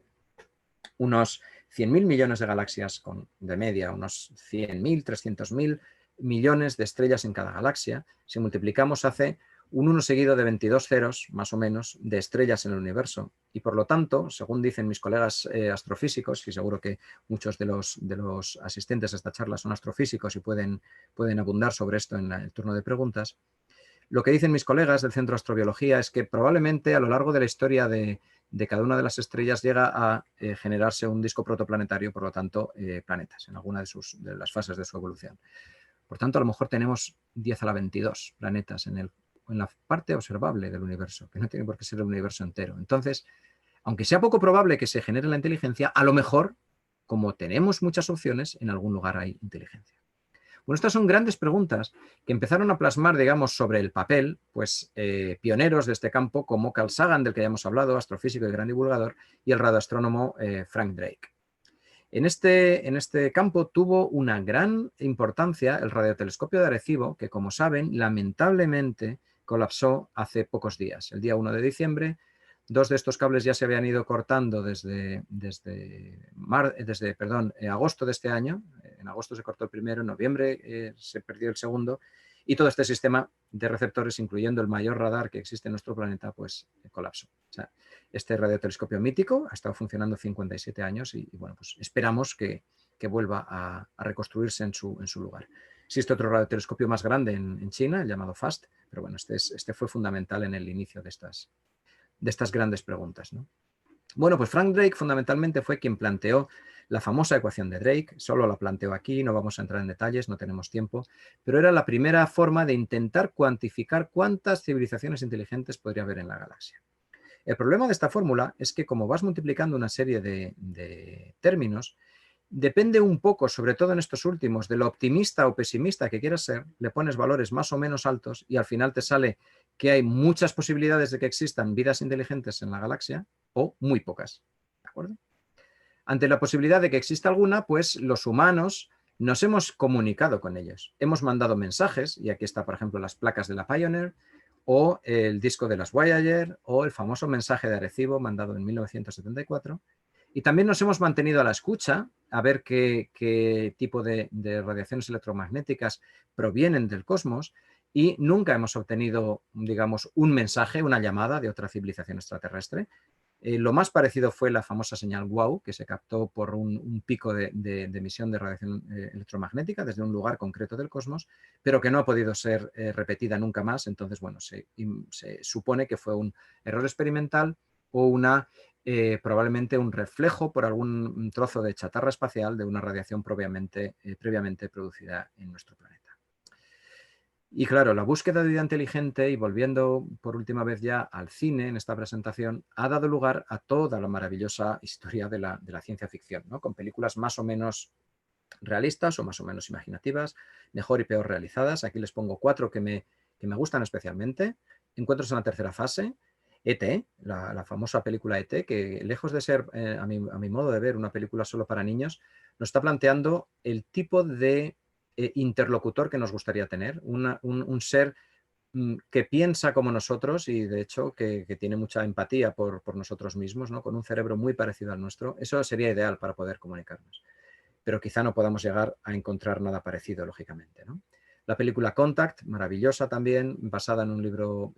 unos 100.000 millones de galaxias de media, unos 100.000, 300.000 millones de estrellas en cada galaxia. Si multiplicamos hace un 1 seguido de 22 ceros, más o menos, de estrellas en el universo. Y por lo tanto, según dicen mis colegas astrofísicos, y seguro que muchos de los asistentes a esta charla son astrofísicos y pueden abundar sobre esto en el turno de preguntas, lo que dicen mis colegas del Centro de Astrobiología es que probablemente a lo largo de la historia de cada una de las estrellas llega a generarse un disco protoplanetario, por lo tanto, planetas, en alguna de las fases de su evolución. Por tanto, a lo mejor tenemos 10 a la 22 planetas en la parte observable del universo, que no tiene por qué ser el universo entero. Entonces, aunque sea poco probable que se genere la inteligencia, a lo mejor, como tenemos muchas opciones, en algún lugar hay inteligencia. Bueno, estas son grandes preguntas que empezaron a plasmar, digamos, sobre el papel, pues pioneros de este campo como Carl Sagan, del que ya hemos hablado, astrofísico y gran divulgador, y el radioastrónomo Frank Drake. En este campo tuvo una gran importancia el radiotelescopio de Arecibo, que, como saben, lamentablemente colapsó hace pocos días. El día 1 de diciembre, 2 de estos cables ya se habían ido cortando desde agosto de este año. En agosto se cortó el primero, en noviembre se perdió el segundo, y todo este sistema de receptores, incluyendo el mayor radar que existe en nuestro planeta, pues colapsó. O sea, este radiotelescopio mítico ha estado funcionando 57 años y bueno, pues esperamos que vuelva a reconstruirse en su lugar. Existe otro radiotelescopio más grande en China, el llamado FAST, pero bueno, este fue fundamental en el inicio de estas grandes preguntas, ¿no? Bueno, pues Frank Drake fundamentalmente fue quien planteó la famosa ecuación de Drake. Solo la planteó aquí, no vamos a entrar en detalles, no tenemos tiempo, pero era la primera forma de intentar cuantificar cuántas civilizaciones inteligentes podría haber en la galaxia. El problema de esta fórmula es que, como vas multiplicando una serie de términos, depende un poco, sobre todo en estos últimos, de lo optimista o pesimista que quieras ser, le pones valores más o menos altos y al final te sale que hay muchas posibilidades de que existan vidas inteligentes en la galaxia o muy pocas. ¿De acuerdo? Ante la posibilidad de que exista alguna, pues los humanos nos hemos comunicado con ellos. Hemos mandado mensajes, y aquí está, por ejemplo, las placas de la Pioneer, o el disco de las Voyager, o el famoso mensaje de Arecibo mandado en 1974. Y también nos hemos mantenido a la escucha a ver qué tipo de radiaciones electromagnéticas provienen del cosmos, y nunca hemos obtenido, digamos, un mensaje, una llamada de otra civilización extraterrestre. Lo más parecido fue la famosa señal WOW, que se captó por un pico de emisión de radiación electromagnética desde un lugar concreto del cosmos, pero que no ha podido ser repetida nunca más. Entonces, bueno, se supone que fue un error experimental o probablemente un reflejo por algún trozo de chatarra espacial de una radiación previamente producida en nuestro planeta. Y claro, la búsqueda de vida inteligente, y volviendo por última vez ya al cine en esta presentación, ha dado lugar a toda la maravillosa historia de la ciencia ficción, ¿no? Con películas más o menos realistas o más o menos imaginativas, mejor y peor realizadas. Aquí les pongo 4 que me gustan especialmente. Encuentros en la tercera fase, E.T., la famosa película E.T., que lejos de ser, a mi modo de ver, una película solo para niños, nos está planteando el tipo de interlocutor que nos gustaría tener, un ser que piensa como nosotros y de hecho que tiene mucha empatía por nosotros mismos, ¿no? Con un cerebro muy parecido al nuestro. Eso sería ideal para poder comunicarnos, pero quizá no podamos llegar a encontrar nada parecido, lógicamente, ¿no? La película Contact, maravillosa también, basada en un libro,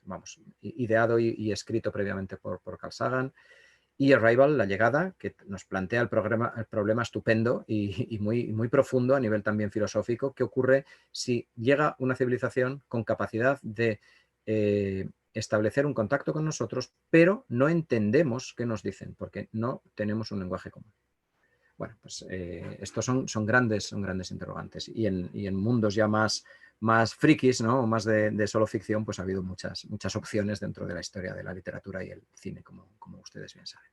vamos, ideado y escrito previamente por Carl Sagan. Y Arrival, La llegada, que nos plantea el problema estupendo y muy profundo a nivel también filosófico. ¿Qué ocurre si llega una civilización con capacidad de establecer un contacto con nosotros, pero no entendemos qué nos dicen, porque no tenemos un lenguaje común? Bueno, pues estos son grandes interrogantes. Y en mundos ya más frikis, ¿no? O más de solo ficción, pues ha habido muchas opciones dentro de la historia de la literatura y el cine, como ustedes bien saben.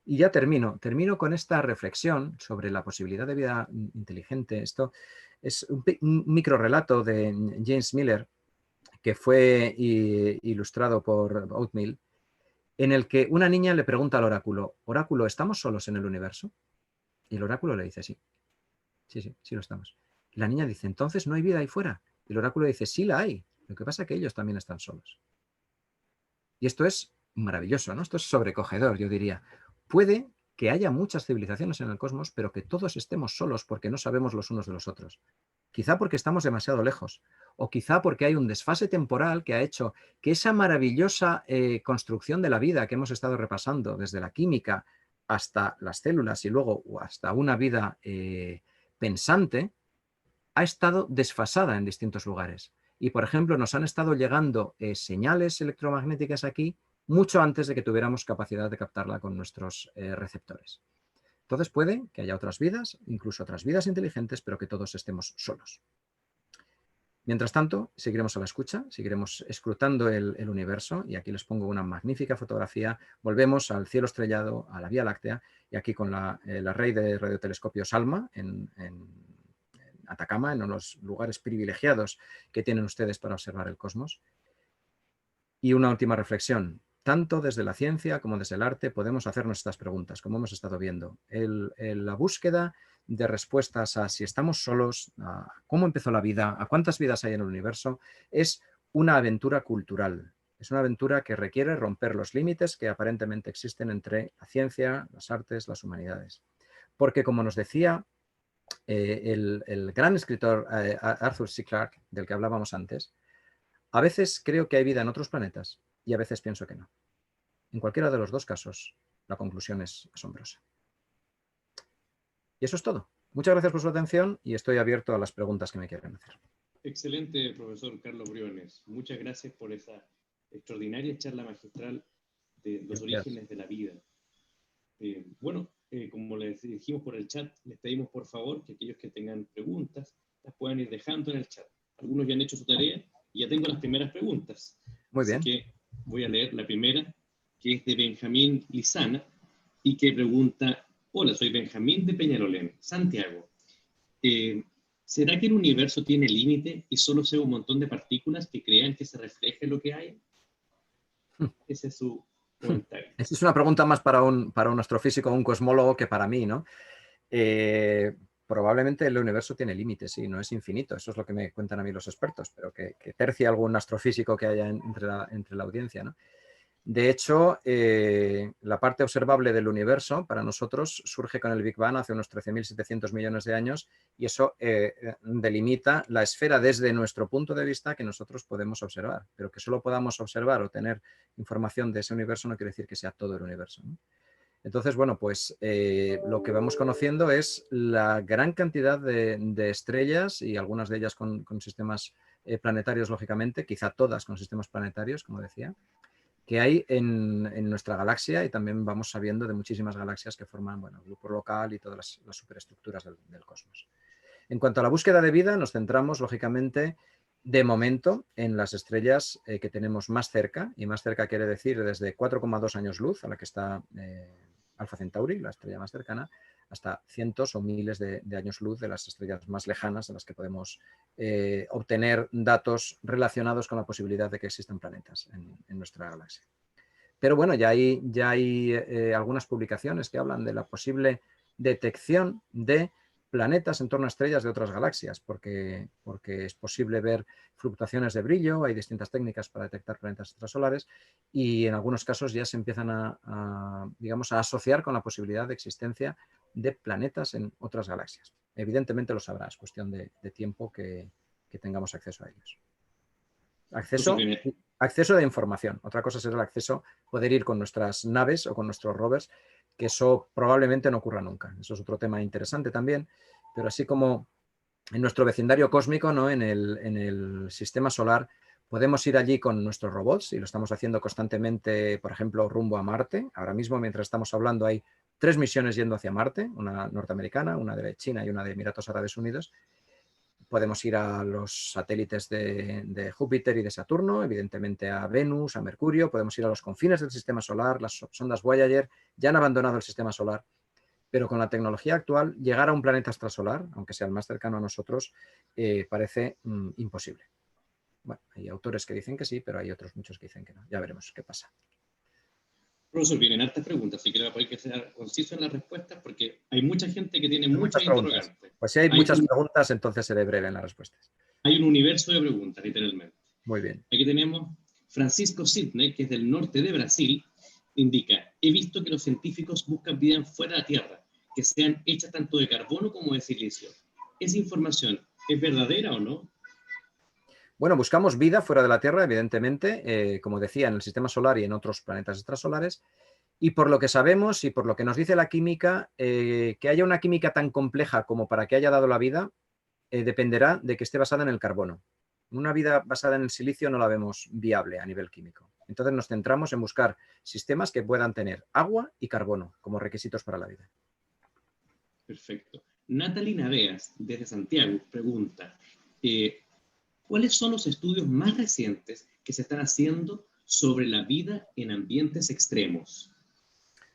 Y ya termino con esta reflexión sobre la posibilidad de vida inteligente. Esto es un microrelato de James Miller, que fue ilustrado por Oatmeal, en el que una niña le pregunta al oráculo: oráculo, ¿estamos solos en el universo? Y el oráculo le dice: sí, sí lo estamos. Y la niña dice: entonces no hay vida ahí fuera. Y el oráculo dice: sí la hay, lo que pasa es que ellos también están solos. Y esto es maravilloso, ¿no? Esto es sobrecogedor, yo diría. Puede que haya muchas civilizaciones en el cosmos, pero que todos estemos solos porque no sabemos los unos de los otros. Quizá porque estamos demasiado lejos, o quizá porque hay un desfase temporal que ha hecho que esa maravillosa construcción de la vida que hemos estado repasando, desde la química hasta las células y luego hasta una vida pensante, ha estado desfasada en distintos lugares. Y, por ejemplo, nos han estado llegando señales electromagnéticas aquí mucho antes de que tuviéramos capacidad de captarla con nuestros receptores. Entonces puede que haya otras vidas, incluso otras vidas inteligentes, pero que todos estemos solos. Mientras tanto, seguiremos a la escucha, seguiremos escrutando el universo, y aquí les pongo una magnífica fotografía. Volvemos al cielo estrellado, a la Vía Láctea, y aquí con la red de radiotelescopios ALMA en Atacama, en los lugares privilegiados que tienen ustedes para observar el cosmos. Y una última reflexión. Tanto desde la ciencia como desde el arte podemos hacernos estas preguntas, como hemos estado viendo. La búsqueda de respuestas a si estamos solos, a cómo empezó la vida, a cuántas vidas hay en el universo, es una aventura cultural. Es una aventura que requiere romper los límites que aparentemente existen entre la ciencia, las artes, las humanidades. Porque, como nos decía el gran escritor Arthur C. Clarke, del que hablábamos antes, a veces creo que hay vida en otros planetas y a veces pienso que no. En cualquiera de los dos casos, la conclusión es asombrosa. Y eso es todo. Muchas gracias por su atención y estoy abierto a las preguntas que me quieran hacer. Excelente, profesor Carlos Briones. Muchas gracias por esa extraordinaria charla magistral de los orígenes de la vida. Como les dijimos por el chat, les pedimos por favor que aquellos que tengan preguntas las puedan ir dejando en el chat. Algunos ya han hecho su tarea y ya tengo las primeras preguntas. Muy bien. Así que voy a leer la primera, que es de Benjamín Lizana y que pregunta: hola, soy Benjamín de Peñalolén, Santiago. ¿Será que el universo tiene límite y solo sea un montón de partículas que crean que se refleje lo que hay? Ese es su comentario. Esta es una pregunta más para un astrofísico o un cosmólogo que para mí, ¿no? Probablemente el universo tiene límites, sí, no es infinito. Eso es lo que me cuentan a mí los expertos, pero que tercie algún astrofísico que haya entre la audiencia, ¿no? De hecho, la parte observable del universo para nosotros surge con el Big Bang hace unos 13.700 millones de años, y eso delimita la esfera desde nuestro punto de vista que nosotros podemos observar. Pero que solo podamos observar o tener información de ese universo no quiere decir que sea todo el universo, ¿no? Entonces, bueno, pues lo que vamos conociendo es la gran cantidad de estrellas, y algunas de ellas con sistemas planetarios, lógicamente, quizá todas con sistemas planetarios, como decía, que hay en nuestra galaxia, y también vamos sabiendo de muchísimas galaxias que forman, bueno, el grupo local y todas las superestructuras del cosmos. En cuanto a la búsqueda de vida, nos centramos, lógicamente, de momento, en las estrellas que tenemos más cerca, y más cerca quiere decir desde 4,2 años luz, a la que está Alfa Centauri, la estrella más cercana, hasta cientos o miles de años luz de las estrellas más lejanas, de las que podemos obtener datos relacionados con la posibilidad de que existan planetas en nuestra galaxia. Pero bueno, ya hay algunas publicaciones que hablan de la posible detección de planetas en torno a estrellas de otras galaxias, porque es posible ver fluctuaciones de brillo, hay distintas técnicas para detectar planetas extrasolares y en algunos casos ya se empiezan digamos, a asociar con la posibilidad de existencia de planetas en otras galaxias. Evidentemente lo sabrá, es cuestión de tiempo que tengamos acceso a ellos. Acceso de información. Otra cosa será el acceso, poder ir con nuestras naves o con nuestros rovers, que eso probablemente no ocurra nunca. Eso es otro tema interesante también, pero así como en nuestro vecindario cósmico, ¿no? En el sistema solar, podemos ir allí con nuestros robots y lo estamos haciendo constantemente, por ejemplo, rumbo a Marte. Ahora mismo, mientras estamos hablando, hay 3 misiones yendo hacia Marte, una norteamericana, una de China y una de Emiratos Árabes Unidos. Podemos ir a los satélites de Júpiter y de Saturno, evidentemente a Venus, a Mercurio, podemos ir a los confines del sistema solar, las sondas Voyager ya han abandonado el sistema solar, pero con la tecnología actual llegar a un planeta extrasolar, aunque sea el más cercano a nosotros, parece imposible. Bueno, hay autores que dicen que sí, pero hay otros muchos que dicen que no. Ya veremos qué pasa. Profesor, vienen hartas preguntas, así que le voy a pedir que sea conciso en las respuestas porque hay mucha gente que tiene Muchas muchas preguntas. interrogantes. Pues si hay muchas preguntas, entonces seré breve en las respuestas. Hay un universo de preguntas, literalmente. Muy bien. Aquí tenemos Francisco Sidney, que es del norte de Brasil, indica, he visto que los científicos buscan vida fuera de la Tierra, que sean hechas tanto de carbono como de silicio. ¿Esa información es verdadera o no? Bueno, buscamos vida fuera de la Tierra, evidentemente, como decía, en el sistema solar y en otros planetas extrasolares. Y por lo que sabemos y por lo que nos dice la química, que haya una química tan compleja como para que haya dado la vida, dependerá de que esté basada en el carbono. Una vida basada en el silicio no la vemos viable a nivel químico. Entonces nos centramos en buscar sistemas que puedan tener agua y carbono como requisitos para la vida. Perfecto. Natalie Naveas, desde Santiago, pregunta, ¿cuáles son los estudios más recientes que se están haciendo sobre la vida en ambientes extremos?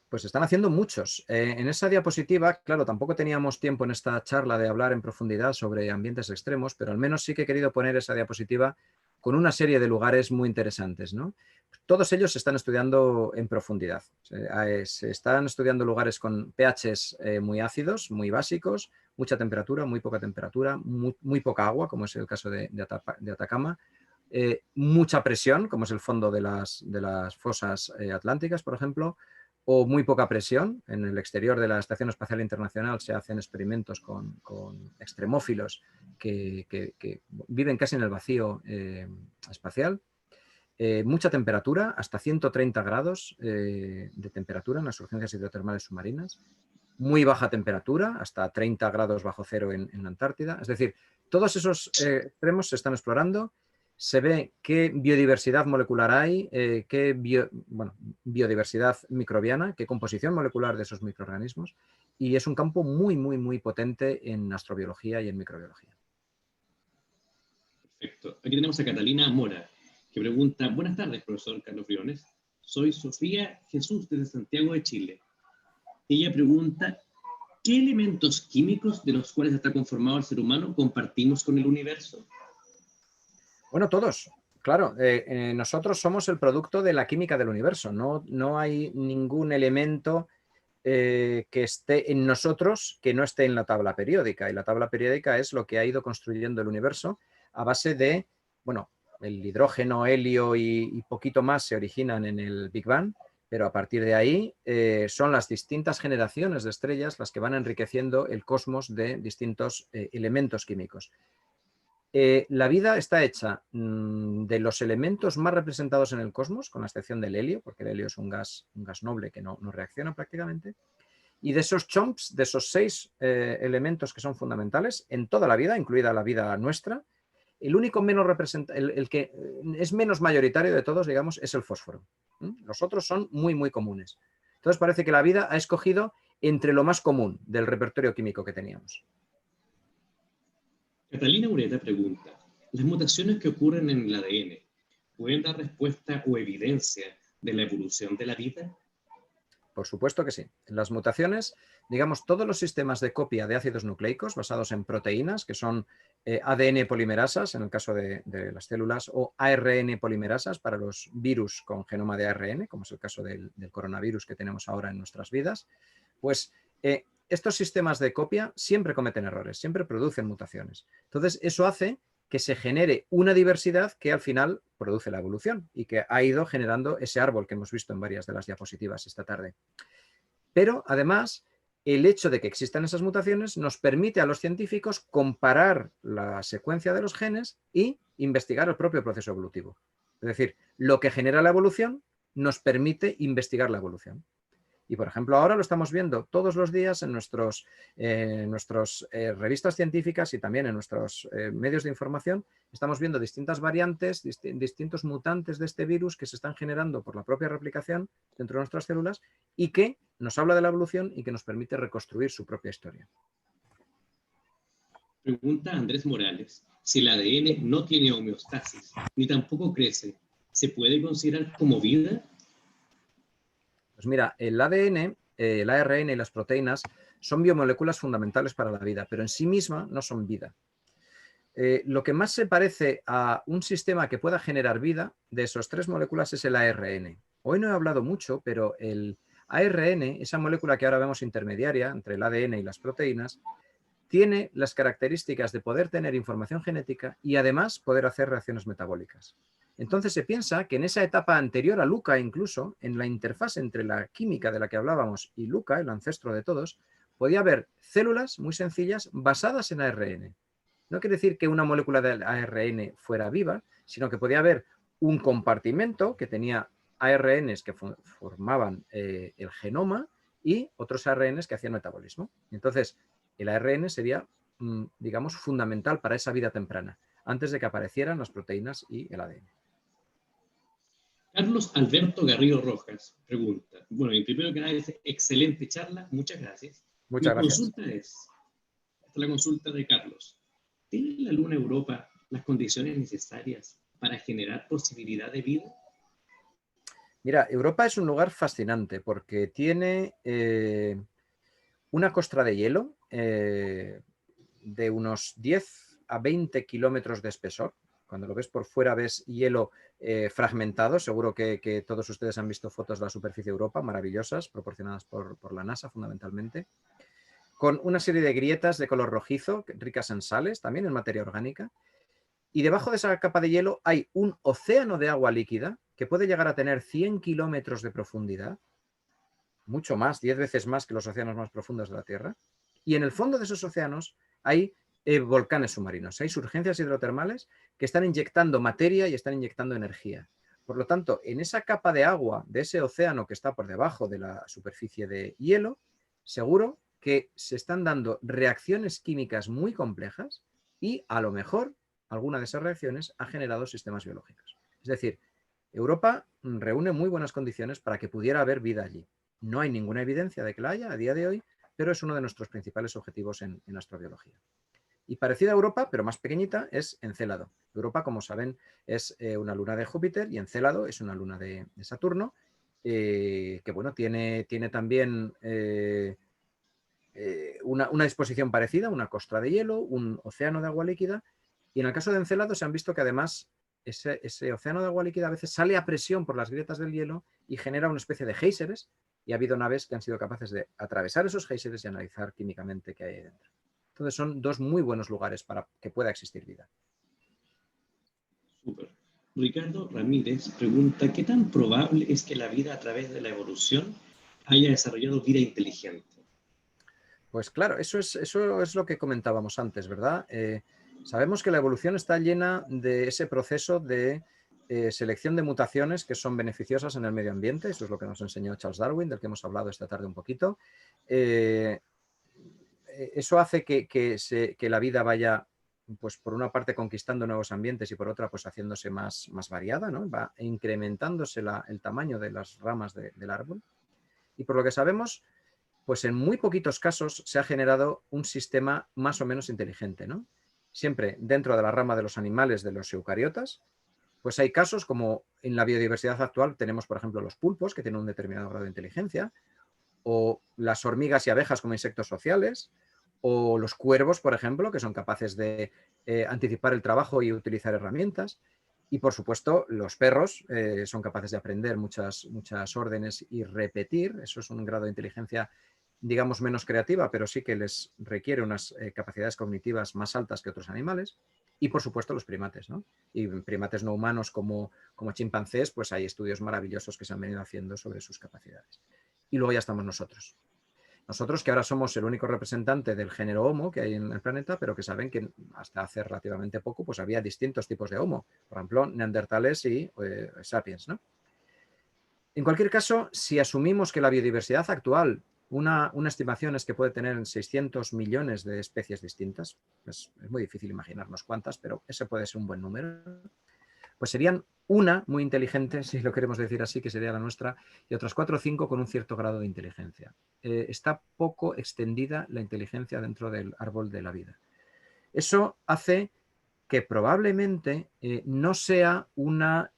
Pues están haciendo muchos. En esa diapositiva, claro, tampoco teníamos tiempo en esta charla de hablar en profundidad sobre ambientes extremos, pero al menos sí que he querido poner esa diapositiva con una serie de lugares muy interesantes, ¿no? Todos ellos se están estudiando en profundidad. Se están estudiando lugares con pHs muy ácidos, muy básicos, mucha temperatura, muy poca temperatura, muy poca agua, como es el caso de Atacama, mucha presión, como es el fondo de las fosas atlánticas, por ejemplo, o muy poca presión. En el exterior de la Estación Espacial Internacional se hacen experimentos con extremófilos que viven casi en el vacío espacial. Mucha temperatura, hasta 130 grados de temperatura en las urgencias hidrotermales submarinas. Muy baja temperatura, hasta 30 grados bajo cero en la Antártida. Es decir, todos esos extremos se están explorando. Se ve qué biodiversidad molecular hay, qué biodiversidad microbiana, qué composición molecular de esos microorganismos, y es un campo muy, muy, muy potente en astrobiología y en microbiología. Perfecto. Aquí tenemos a Catalina Mora, que pregunta, buenas tardes, profesor Carlos Briones. Soy Sofía Jesús desde Santiago de Chile. Ella pregunta, ¿qué elementos químicos de los cuales está conformado el ser humano compartimos con el universo? Bueno, todos. Claro, nosotros somos el producto de la química del universo. No hay ningún elemento que esté en nosotros que no esté en la tabla periódica. Y la tabla periódica es lo que ha ido construyendo el universo a base de, bueno, el hidrógeno, helio y poquito más se originan en el Big Bang, pero a partir de ahí son las distintas generaciones de estrellas las que van enriqueciendo el cosmos de distintos elementos químicos. La vida está hecha de los elementos más representados en el cosmos, con la excepción del helio, porque el helio es un gas noble que no reacciona prácticamente, y de esos chunks, de esos 6 elementos que son fundamentales en toda la vida, incluida la vida nuestra, el único menos el que es menos mayoritario de todos, digamos, es el fósforo. Los otros son muy, muy comunes. Entonces parece que la vida ha escogido entre lo más común del repertorio químico que teníamos. Catalina Ureta pregunta, ¿las mutaciones que ocurren en el ADN pueden dar respuesta o evidencia de la evolución de la vida? Por supuesto que sí. En las mutaciones, digamos, todos los sistemas de copia de ácidos nucleicos basados en proteínas, que son ADN polimerasas en el caso de las células, o ARN polimerasas para los virus con genoma de ARN, como es el caso del coronavirus que tenemos ahora en nuestras vidas, pues estos sistemas de copia siempre cometen errores, siempre producen mutaciones. Entonces, eso hace que se genere una diversidad que al final produce la evolución y que ha ido generando ese árbol que hemos visto en varias de las diapositivas esta tarde. Pero, además, el hecho de que existan esas mutaciones nos permite a los científicos comparar la secuencia de los genes y investigar el propio proceso evolutivo. Es decir, lo que genera la evolución nos permite investigar la evolución. Y, por ejemplo, ahora lo estamos viendo todos los días en nuestras revistas científicas y también en nuestros medios de información. Estamos viendo distintas variantes, distintos mutantes de este virus que se están generando por la propia replicación dentro de nuestras células y que nos habla de la evolución y que nos permite reconstruir su propia historia. Pregunta Andrés Morales, si el ADN no tiene homeostasis ni tampoco crece, ¿se puede considerar como vida? Pues mira, el ADN, el ARN y las proteínas son biomoléculas fundamentales para la vida, pero en sí misma no son vida. Lo que más se parece a un sistema que pueda generar vida de esas tres moléculas es el ARN. Hoy no he hablado mucho, pero el ARN, esa molécula que ahora vemos intermediaria entre el ADN y las proteínas, tiene las características de poder tener información genética y además poder hacer reacciones metabólicas. Entonces se piensa que en esa etapa anterior a LUCA, incluso, en la interfaz entre la química de la que hablábamos y LUCA, el ancestro de todos, podía haber células muy sencillas basadas en ARN. No quiere decir que una molécula del ARN fuera viva, sino que podía haber un compartimento que tenía ARNs que formaban el genoma y otros ARNs que hacían metabolismo. Entonces, el ARN sería, digamos, fundamental para esa vida temprana, antes de que aparecieran las proteínas y el ADN. Carlos Alberto Garrido Rojas pregunta, bueno, y primero que nada dice, excelente charla, muchas gracias. Muchas Mi gracias. consulta esta es la consulta de Carlos. ¿Tiene la Luna Europa las condiciones necesarias para generar posibilidad de vida? Mira, Europa es un lugar fascinante porque tiene una costra de hielo de unos 10 a 20 kilómetros de espesor. Cuando lo ves por fuera ves hielo fragmentado. Seguro que todos ustedes han visto fotos de la superficie de Europa, maravillosas, proporcionadas por la NASA fundamentalmente, con una serie de grietas de color rojizo, ricas en sales, también en materia orgánica. Y debajo de esa capa de hielo hay un océano de agua líquida que puede llegar a tener 100 kilómetros de profundidad, mucho más, 10 veces más que los océanos más profundos de la Tierra. Y en el fondo de esos océanos hay volcanes submarinos, hay surgencias hidrotermales que están inyectando materia y están inyectando energía. Por lo tanto, en esa capa de agua de ese océano que está por debajo de la superficie de hielo, seguro que se están dando reacciones químicas muy complejas y a lo mejor alguna de esas reacciones ha generado sistemas biológicos. Es decir, Europa reúne muy buenas condiciones para que pudiera haber vida allí. No hay ninguna evidencia de que la haya a día de hoy, pero es uno de nuestros principales objetivos en astrobiología. Y parecida a Europa, pero más pequeñita, es Encélado. Europa, como saben, es una luna de Júpiter y Encélado es una luna de Saturno, que bueno, tiene también una disposición parecida, una costra de hielo, un océano de agua líquida, y en el caso de Encélado se han visto que además ese océano de agua líquida a veces sale a presión por las grietas del hielo y genera una especie de géiseres, y ha habido naves que han sido capaces de atravesar esos géiseres y analizar químicamente qué hay ahí dentro. Entonces son dos muy buenos lugares para que pueda existir vida. Súper. Ricardo Ramírez pregunta, ¿qué tan probable es que la vida a través de la evolución haya desarrollado vida inteligente? Pues claro, eso es lo que comentábamos antes, ¿verdad? Sabemos que la evolución está llena de ese proceso de selección de mutaciones que son beneficiosas en el medio ambiente. Eso es lo que nos enseñó Charles Darwin, del que hemos hablado esta tarde un poquito. Eso hace que la vida vaya, pues por una parte conquistando nuevos ambientes y por otra pues haciéndose más variada, ¿no? Va incrementándose el tamaño de las ramas del árbol. Y por lo que sabemos, pues en muy poquitos casos se ha generado un sistema más o menos inteligente, ¿no? siempre dentro de la rama de los animales, de los eucariotas, pues hay casos como en la biodiversidad actual tenemos, por ejemplo, los pulpos, que tienen un determinado grado de inteligencia, o las hormigas y abejas como insectos sociales, o los cuervos, por ejemplo, que son capaces de anticipar el trabajo y utilizar herramientas. Y, por supuesto, los perros son capaces de aprender muchas órdenes y repetir. Eso es un grado de inteligencia, digamos, menos creativa, pero sí que les requiere unas capacidades cognitivas más altas que otros animales. Y, por supuesto, los primates, ¿no? Y primates no humanos como chimpancés, pues hay estudios maravillosos que se han venido haciendo sobre sus capacidades. Y luego ya estamos nosotros. Nosotros, que ahora somos el único representante del género Homo que hay en el planeta, pero que saben que hasta hace relativamente poco pues había distintos tipos de Homo. Por ejemplo, neandertales y sapiens, ¿no? En cualquier caso, si asumimos que la biodiversidad actual, una estimación es que puede tener 600 millones de especies distintas, pues es muy difícil imaginarnos cuántas, pero ese puede ser un buen número, pues serían una muy inteligente, si lo queremos decir así, que sería la nuestra, y otras 4 o 5 con un cierto grado de inteligencia. Está poco extendida la inteligencia dentro del árbol de la vida. Eso hace que probablemente no sea una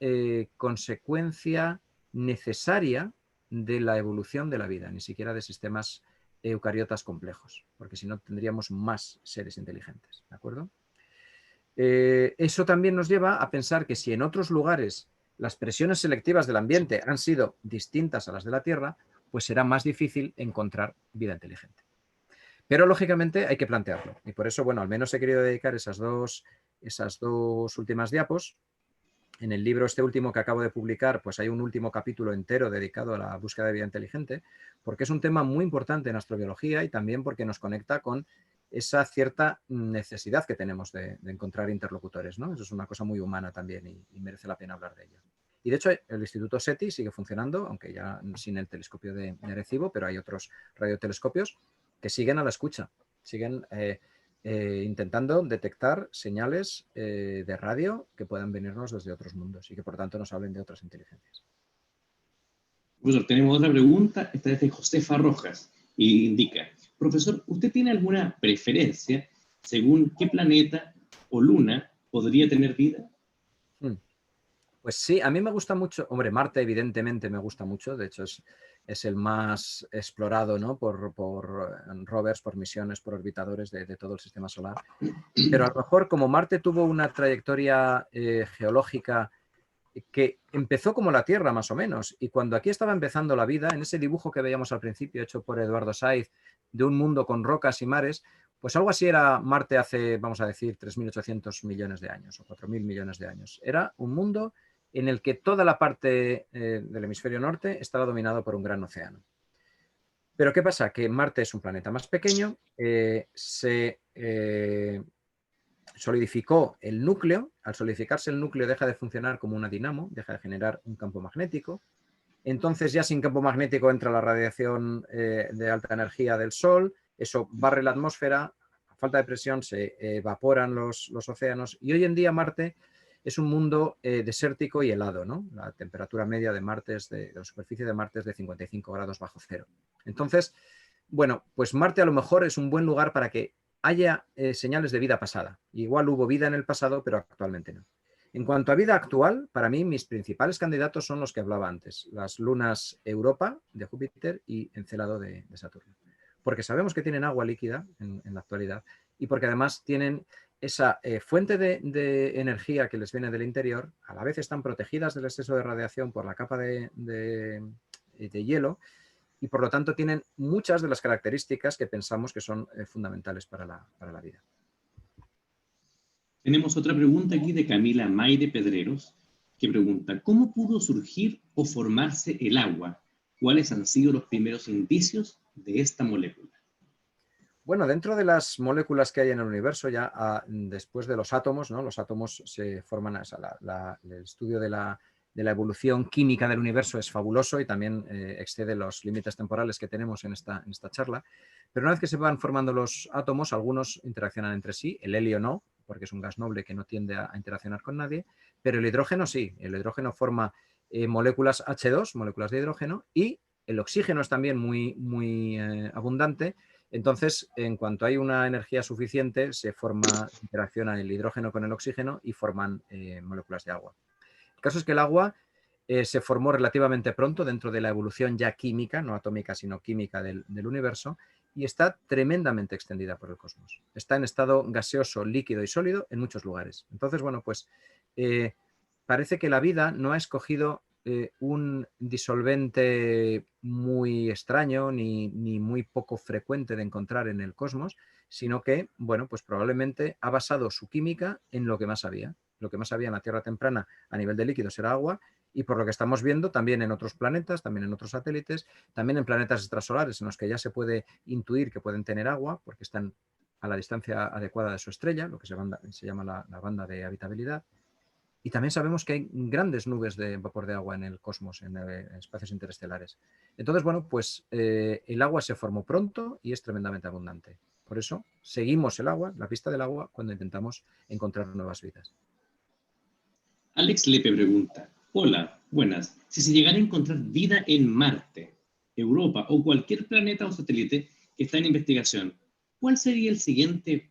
consecuencia necesaria de la evolución de la vida, ni siquiera de sistemas eucariotas complejos, porque si no tendríamos más seres inteligentes, ¿de acuerdo? Eso también nos lleva a pensar que si en otros lugares las presiones selectivas del ambiente han sido distintas a las de la Tierra, pues será más difícil encontrar vida inteligente. Pero lógicamente hay que plantearlo. Y por eso, bueno, al menos he querido dedicar esas dos últimas diapos. En el libro este último que acabo de publicar, pues hay un último capítulo entero dedicado a la búsqueda de vida inteligente, porque es un tema muy importante en astrobiología y también porque nos conecta con esa cierta necesidad que tenemos de encontrar interlocutores, ¿no? Eso es una cosa muy humana también y merece la pena hablar de ello. Y de hecho el Instituto SETI sigue funcionando, aunque ya sin el telescopio de Arecibo, pero hay otros radiotelescopios que siguen a la escucha, siguen intentando detectar señales de radio que puedan venirnos desde otros mundos y que por tanto nos hablen de otras inteligencias. Profesor, tenemos otra pregunta, esta es de Josefa Rojas, y indica, profesor, ¿usted tiene alguna preferencia según qué planeta o luna podría tener vida? Pues sí, a mí me gusta mucho, hombre, Marte evidentemente me gusta mucho, de hecho es el más explorado, ¿no? por rovers, por misiones, por orbitadores de todo el sistema solar. Pero a lo mejor como Marte tuvo una trayectoria geológica que empezó como la Tierra más o menos, y cuando aquí estaba empezando la vida, en ese dibujo que veíamos al principio hecho por Eduardo Saiz de un mundo con rocas y mares, pues algo así era Marte hace, vamos a decir, 3.800 millones de años o 4.000 millones de años. Era un mundo en el que toda la parte del hemisferio norte estaba dominado por un gran océano. Pero ¿qué pasa? Que Marte es un planeta más pequeño, se solidificó el núcleo. Al solidificarse el núcleo deja de funcionar como una dinamo, deja de generar un campo magnético. Entonces ya sin campo magnético entra la radiación de alta energía del Sol, eso barre la atmósfera, a falta de presión se evaporan los océanos y hoy en día Marte es un mundo desértico y helado, ¿no? La temperatura media de Marte de la superficie de Marte es de 55 grados bajo cero. Entonces, bueno, pues Marte a lo mejor es un buen lugar para que haya señales de vida pasada. Igual hubo vida en el pasado, pero actualmente no. En cuanto a vida actual, para mí mis principales candidatos son los que hablaba antes, las lunas Europa de Júpiter y Encélado de Saturno. Porque sabemos que tienen agua líquida en la actualidad y porque además tienen esa fuente de energía que les viene del interior, a la vez están protegidas del exceso de radiación por la capa de hielo y por lo tanto tienen muchas de las características que pensamos que son fundamentales para la vida. Tenemos otra pregunta aquí de Camila Maide Pedreros, que pregunta, ¿cómo pudo surgir o formarse el agua? ¿Cuáles han sido los primeros indicios de esta molécula? Bueno, dentro de las moléculas que hay en el universo, ya después de los átomos, ¿no? Los átomos se forman, o sea, el estudio de la evolución química del universo es fabuloso y también excede los límites temporales que tenemos en esta charla. Pero una vez que se van formando los átomos, algunos interaccionan entre sí, el helio no, porque es un gas noble que no tiende a interaccionar con nadie, pero el hidrógeno sí, el hidrógeno forma moléculas H2, moléculas de hidrógeno, y el oxígeno es también muy abundante, Entonces, en cuanto hay una energía suficiente, interacciona el hidrógeno con el oxígeno y forman moléculas de agua. El caso es que el agua se formó relativamente pronto dentro de la evolución ya química, no atómica, sino química del universo, y está tremendamente extendida por el cosmos. Está en estado gaseoso, líquido y sólido en muchos lugares. Entonces, bueno, pues parece que la vida no ha escogido un disolvente muy extraño ni muy poco frecuente de encontrar en el cosmos, sino que, bueno, pues probablemente ha basado su química en lo que más había. Lo que más había en la Tierra temprana a nivel de líquidos era agua, y por lo que estamos viendo también en otros planetas, también en otros satélites, también en planetas extrasolares en los que ya se puede intuir que pueden tener agua porque están a la distancia adecuada de su estrella, lo que se llama la banda de habitabilidad. Y también sabemos que hay grandes nubes de vapor de agua en el cosmos, en espacios interestelares. Entonces, bueno, pues el agua se formó pronto y es tremendamente abundante. Por eso seguimos el agua, la pista del agua, cuando intentamos encontrar nuevas vidas. Alex Lepe pregunta, hola, buenas, si se llegara a encontrar vida en Marte, Europa o cualquier planeta o satélite que está en investigación, ¿cuál sería el siguiente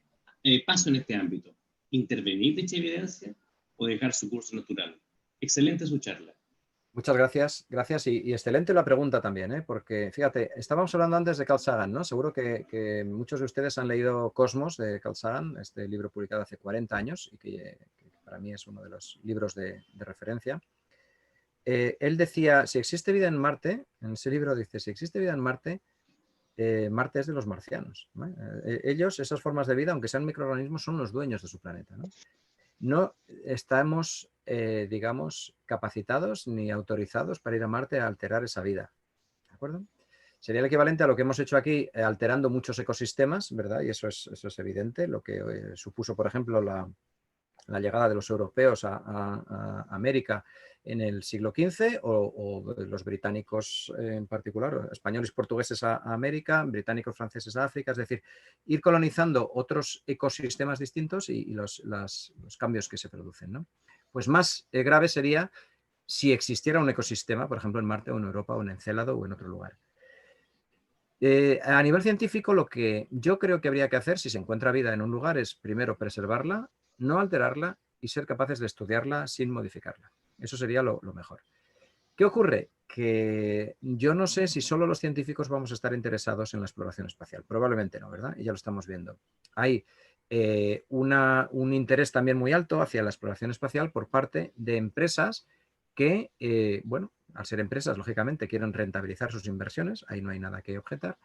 paso en este ámbito? ¿Intervenir dicha evidencia o dejar su curso natural? Excelente su charla. Muchas gracias, gracias y excelente la pregunta también, porque fíjate, estábamos hablando antes de Carl Sagan, ¿no? Seguro que muchos de ustedes han leído Cosmos de Carl Sagan, este libro publicado hace 40 años y que para mí es uno de los libros de referencia. Él decía, si existe vida en Marte, en ese libro dice, si existe vida en Marte, Marte es de los marcianos, ¿no? Ellos, esas formas de vida, aunque sean microorganismos, son los dueños de su planeta, ¿no? No estamos, digamos, capacitados ni autorizados para ir a Marte a alterar esa vida, ¿de acuerdo? Sería el equivalente a lo que hemos hecho aquí, alterando muchos ecosistemas, ¿verdad? Y eso es evidente, lo que supuso, por ejemplo, la llegada de los europeos a América en el siglo XV o los británicos en particular, españoles, portugueses a América, británicos, franceses a África, es decir, ir colonizando otros ecosistemas distintos y los cambios que se producen, ¿no? Pues más grave sería si existiera un ecosistema, por ejemplo, en Marte o en Europa o en Encélado o en otro lugar. A nivel científico, lo que yo creo que habría que hacer si se encuentra vida en un lugar es primero preservarla, no alterarla y ser capaces de estudiarla sin modificarla. Eso sería lo mejor. ¿Qué ocurre? Que yo no sé si solo los científicos vamos a estar interesados en la exploración espacial. Probablemente no, ¿verdad? Y ya lo estamos viendo. Hay un interés también muy alto hacia la exploración espacial por parte de empresas que, bueno, al ser empresas, lógicamente, quieren rentabilizar sus inversiones, ahí no hay nada que objetar,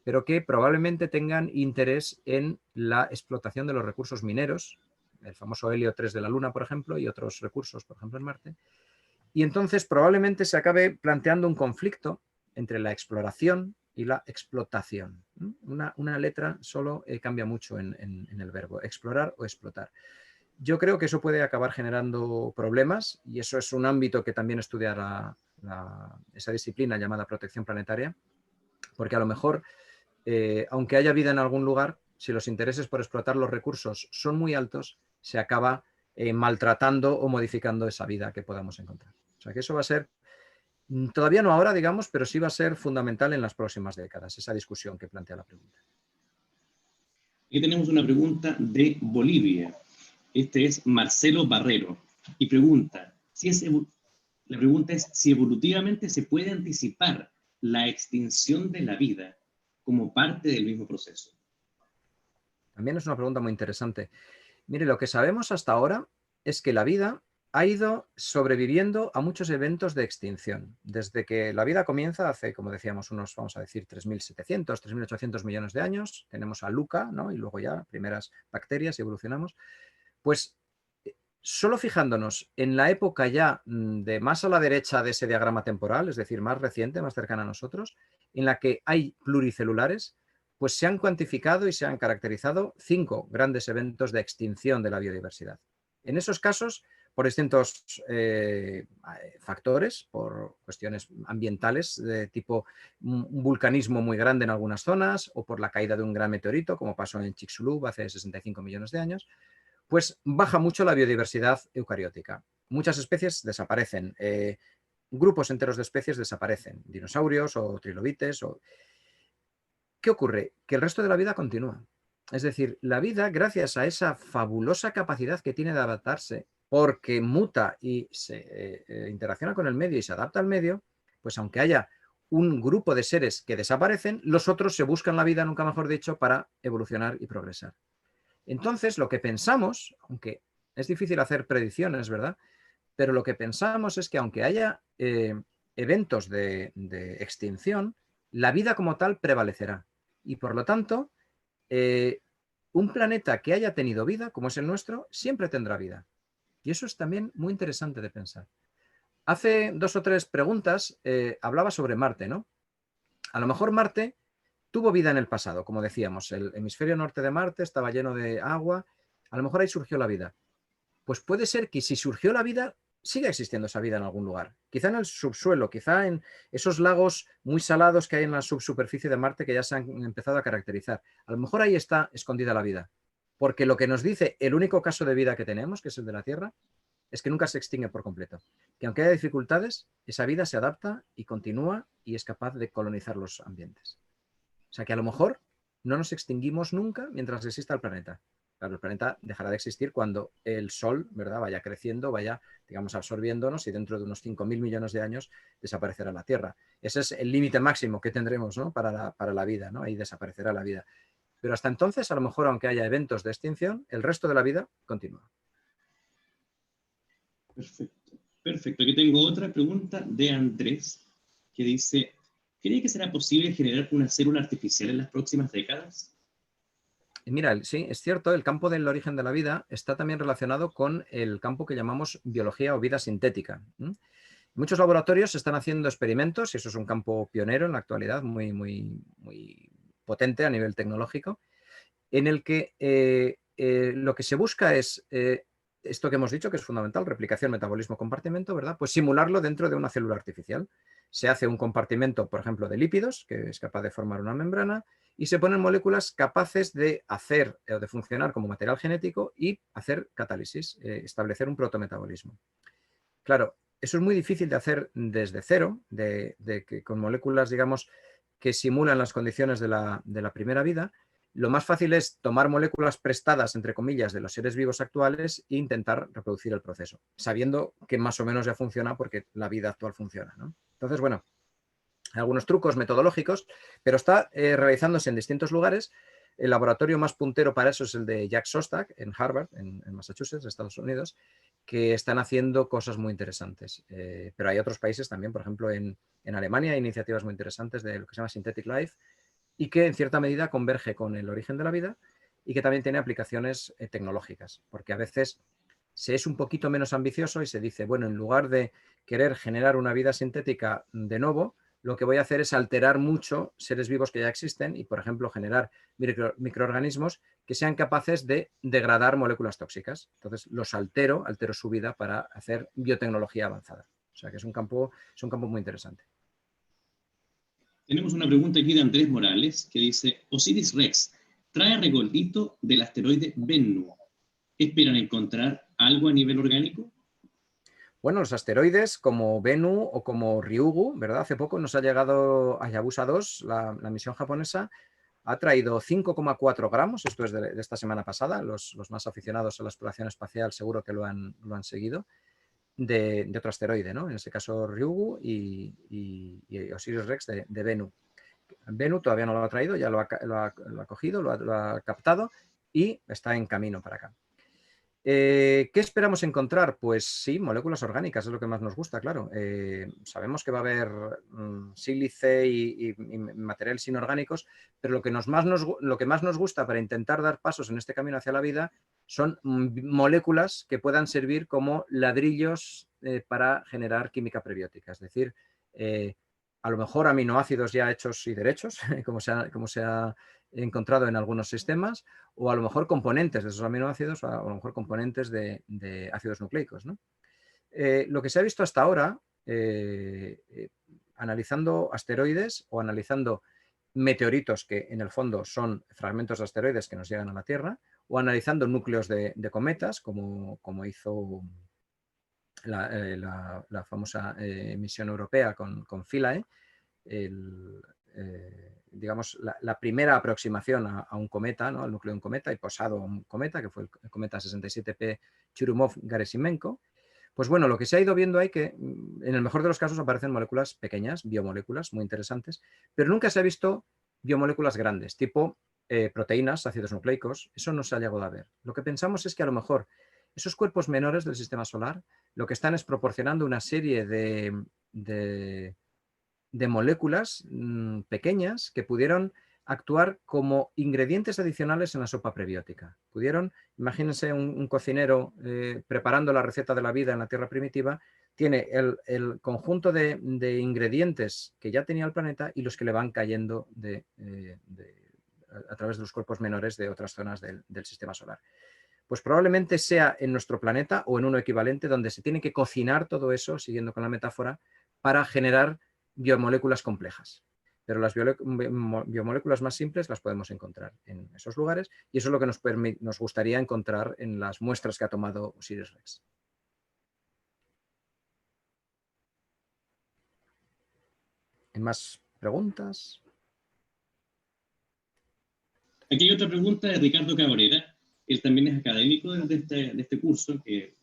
pero que probablemente tengan interés en la explotación de los recursos mineros, el famoso helio 3 de la Luna, por ejemplo, y otros recursos, por ejemplo, en Marte. Y entonces probablemente se acabe planteando un conflicto entre la exploración y la explotación. Una letra solo cambia mucho en el verbo, explorar o explotar. Yo creo que eso puede acabar generando problemas y eso es un ámbito que también estudia esa disciplina llamada protección planetaria, porque a lo mejor, aunque haya vida en algún lugar, si los intereses por explotar los recursos son muy altos, se acaba maltratando o modificando esa vida que podamos encontrar. O sea que eso va a ser, todavía no ahora, digamos, pero sí va a ser fundamental en las próximas décadas, esa discusión que plantea la pregunta. Aquí tenemos una pregunta de Bolivia. Este es Marcelo Barrero y pregunta, la pregunta es si evolutivamente se puede anticipar la extinción de la vida como parte del mismo proceso. También es una pregunta muy interesante. Mire, lo que sabemos hasta ahora es que la vida ha ido sobreviviendo a muchos eventos de extinción. Desde que la vida comienza, hace, como decíamos, unos, vamos a decir, 3.700, 3.800 millones de años, tenemos a Luca, ¿no? Y luego ya primeras bacterias y evolucionamos. Pues solo fijándonos en la época ya de más a la derecha de ese diagrama temporal, es decir, más reciente, más cercana a nosotros, en la que hay pluricelulares, pues se han cuantificado y se han caracterizado 5 grandes eventos de extinción de la biodiversidad. En esos casos, por distintos factores, por cuestiones ambientales de tipo un vulcanismo muy grande en algunas zonas o por la caída de un gran meteorito, como pasó en Chicxulub hace 65 millones de años, pues baja mucho la biodiversidad eucariótica. Muchas especies desaparecen, grupos enteros de especies desaparecen, dinosaurios o trilobites. ¿qué ocurre? Que el resto de la vida continúa. Es decir, la vida, gracias a esa fabulosa capacidad que tiene de adaptarse, porque muta y se interacciona con el medio y se adapta al medio, pues aunque haya un grupo de seres que desaparecen, los otros se buscan la vida, nunca mejor dicho, para evolucionar y progresar. Entonces, lo que pensamos, aunque es difícil hacer predicciones, ¿verdad? Pero lo que pensamos es que aunque haya eventos de extinción, la vida como tal prevalecerá. Y por lo tanto, un planeta que haya tenido vida, como es el nuestro, siempre tendrá vida. Y eso es también muy interesante de pensar. Hace 2 o 3 preguntas hablaba sobre Marte, ¿no? A lo mejor Marte tuvo vida en el pasado, como decíamos, el hemisferio norte de Marte estaba lleno de agua, a lo mejor ahí surgió la vida. Pues puede ser que si surgió la vida, siga existiendo esa vida en algún lugar. Quizá en el subsuelo, quizá en esos lagos muy salados que hay en la subsuperficie de Marte que ya se han empezado a caracterizar. A lo mejor ahí está escondida la vida. Porque lo que nos dice el único caso de vida que tenemos, que es el de la Tierra, es que nunca se extingue por completo. Que aunque haya dificultades, esa vida se adapta y continúa y es capaz de colonizar los ambientes. O sea que a lo mejor no nos extinguimos nunca mientras exista el planeta. Claro, el planeta dejará de existir cuando el Sol, ¿verdad?, vaya creciendo, vaya, digamos, absorbiéndonos y dentro de unos 5.000 millones de años desaparecerá la Tierra. Ese es el límite máximo que tendremos, ¿no?, para la vida, ¿no? Ahí desaparecerá la vida. Pero hasta entonces, a lo mejor, aunque haya eventos de extinción, el resto de la vida continúa. Perfecto. Perfecto. Aquí tengo otra pregunta de Andrés que dice, ¿cree que será posible generar una célula artificial en las próximas décadas? Mira, sí, es cierto, el campo del origen de la vida está también relacionado con el campo que llamamos biología o vida sintética. Muchos laboratorios están haciendo experimentos, y eso es un campo pionero en la actualidad, muy, muy, muy potente a nivel tecnológico, en el que lo que se busca es esto que hemos dicho, que es fundamental, replicación, metabolismo, compartimento, ¿verdad? Pues simularlo dentro de una célula artificial. Se hace un compartimento, por ejemplo, de lípidos, que es capaz de formar una membrana, y se ponen moléculas capaces de hacer o de funcionar como material genético y hacer catálisis, establecer un protometabolismo. Claro, eso es muy difícil de hacer desde cero, de que con moléculas, digamos, que simulan las condiciones de la primera vida. Lo más fácil es tomar moléculas prestadas, entre comillas, de los seres vivos actuales e intentar reproducir el proceso, sabiendo que más o menos ya funciona porque la vida actual funciona, ¿no? Entonces, bueno, hay algunos trucos metodológicos, pero está realizándose en distintos lugares. El laboratorio más puntero para eso es el de Jack Szostak en Harvard, en Massachusetts, Estados Unidos, que están haciendo cosas muy interesantes. Pero hay otros países también, por ejemplo, en Alemania hay iniciativas muy interesantes de lo que se llama Synthetic Life y que en cierta medida converge con el origen de la vida y que también tiene aplicaciones tecnológicas, porque a veces se es un poquito menos ambicioso y se dice, bueno, en lugar de querer generar una vida sintética de nuevo, lo que voy a hacer es alterar mucho seres vivos que ya existen y, por ejemplo, generar microorganismos que sean capaces de degradar moléculas tóxicas. Entonces, los altero su vida para hacer biotecnología avanzada. O sea que es un campo muy interesante. Tenemos una pregunta aquí de Andrés Morales que dice, Osiris Rex trae regolito del asteroide Bennu. ¿Esperan encontrar algo a nivel orgánico? Bueno, los asteroides como Bennu o como Ryugu, ¿verdad? Hace poco nos ha llegado Hayabusa 2, la misión japonesa, ha traído 5,4 gramos, esto es de esta semana pasada, los más aficionados a la exploración espacial seguro que lo han seguido, de otro asteroide, ¿no? En este caso Ryugu y Osiris Rex de Bennu. Bennu todavía no lo ha traído, ya lo ha cogido, lo ha captado y está en camino para acá. ¿Qué esperamos encontrar? Pues sí, moléculas orgánicas, es lo que más nos gusta, claro. Sabemos que va a haber sílice y materiales inorgánicos, pero lo que más nos gusta para intentar dar pasos en este camino hacia la vida son moléculas que puedan servir como ladrillos para generar química prebiótica, es decir, a lo mejor aminoácidos ya hechos y derechos, como se ha encontrado en algunos sistemas, o a lo mejor componentes de esos aminoácidos, o a lo mejor componentes de ácidos nucleicos, ¿no? Lo que se ha visto hasta ahora, analizando asteroides o analizando meteoritos que en el fondo son fragmentos de asteroides que nos llegan a la Tierra, o analizando núcleos de cometas, como hizo la famosa misión europea con Philae, digamos, la primera aproximación a un cometa, ¿no? Al núcleo de un cometa y posado a un cometa, que fue el cometa 67P Churyumov-Gerasimenko. Pues bueno, lo que se ha ido viendo hay que, en el mejor de los casos, aparecen moléculas pequeñas, biomoléculas muy interesantes, pero nunca se ha visto biomoléculas grandes, tipo proteínas, ácidos nucleicos. Eso no se ha llegado a ver. Lo que pensamos es que a lo mejor esos cuerpos menores del sistema solar lo que están es proporcionando una serie de moléculas pequeñas que pudieron actuar como ingredientes adicionales en la sopa prebiótica. Imagínense un cocinero preparando la receta de la vida en la Tierra primitiva, tiene el conjunto de ingredientes que ya tenía el planeta y los que le van cayendo a través de los cuerpos menores de otras zonas del sistema solar. Pues probablemente sea en nuestro planeta o en uno equivalente donde se tiene que cocinar todo eso, siguiendo con la metáfora, para generar biomoléculas complejas. Pero las biomoléculas más simples las podemos encontrar en esos lugares y eso es lo que nos gustaría encontrar en las muestras que ha tomado OSIRIS-REx. ¿Hay más preguntas? Aquí hay otra pregunta de Ricardo Cabrera. Él también es académico de este curso. Quiero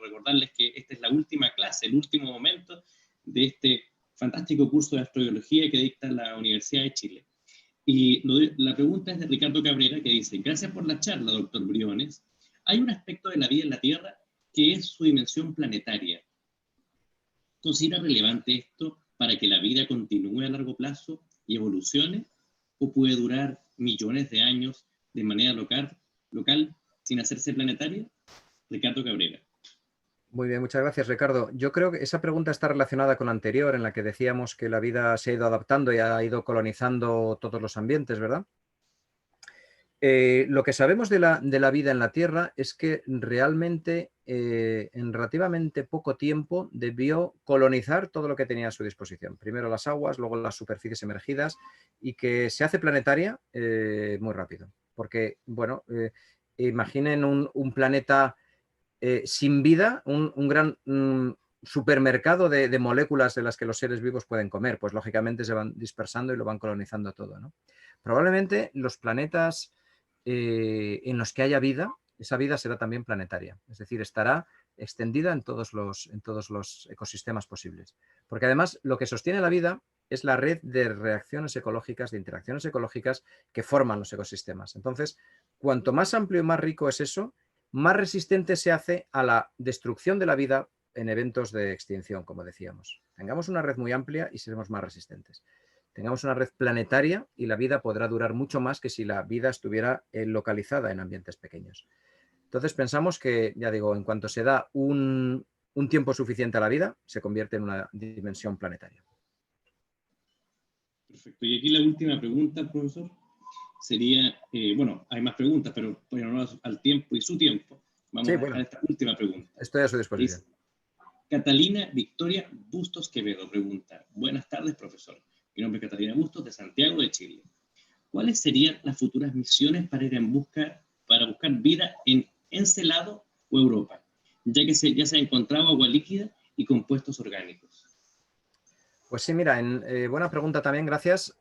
recordarles que esta es la última clase, el último momento de este fantástico curso de astrobiología que dicta la Universidad de Chile. Y la pregunta es de Ricardo Cabrera, que dice: gracias por la charla, doctor Briones. Hay un aspecto de la vida en la Tierra que es su dimensión planetaria. ¿Considera relevante esto para que la vida continúe a largo plazo y evolucione? ¿O puede durar millones de años de manera local sin hacerse planetaria? Ricardo Cabrera. Muy bien, muchas gracias, Ricardo. Yo creo que esa pregunta está relacionada con la anterior, en la que decíamos que la vida se ha ido adaptando y ha ido colonizando todos los ambientes, ¿verdad? Lo que sabemos de la vida en la Tierra es que realmente en relativamente poco tiempo debió colonizar todo lo que tenía a su disposición. Primero las aguas, luego las superficies emergidas, y que se hace planetaria muy rápido. Porque, bueno, imaginen un planeta sin vida, un gran supermercado de moléculas de las que los seres vivos pueden comer. Pues lógicamente se van dispersando y lo van colonizando todo, ¿no? Probablemente los planetas en los que haya vida, esa vida será también planetaria, es decir, estará extendida en todos los ecosistemas posibles. Porque además lo que sostiene la vida es la red de reacciones ecológicas, de interacciones ecológicas que forman los ecosistemas. Entonces, cuanto más amplio y más rico es eso, más resistente se hace a la destrucción de la vida en eventos de extinción, como decíamos. Tengamos una red muy amplia y seremos más resistentes. Tengamos una red planetaria y la vida podrá durar mucho más que si la vida estuviera localizada en ambientes pequeños. Entonces pensamos que, ya digo, en cuanto se da un tiempo suficiente a la vida, se convierte en una dimensión planetaria. Perfecto. Y aquí la última pregunta, profesor, sería, bueno, hay más preguntas, pero ponernos al tiempo y su tiempo. Vamos a dejar esta última pregunta. Estoy a su disposición. Catalina Victoria Bustos Quevedo pregunta: buenas tardes, profesor. Mi nombre es Catalina Bustos, de Santiago de Chile. ¿Cuáles serían las futuras misiones para ir para buscar vida en Encelado o Europa, ya que ya se ha encontrado agua líquida y compuestos orgánicos? Pues sí, mira, buena pregunta también, gracias.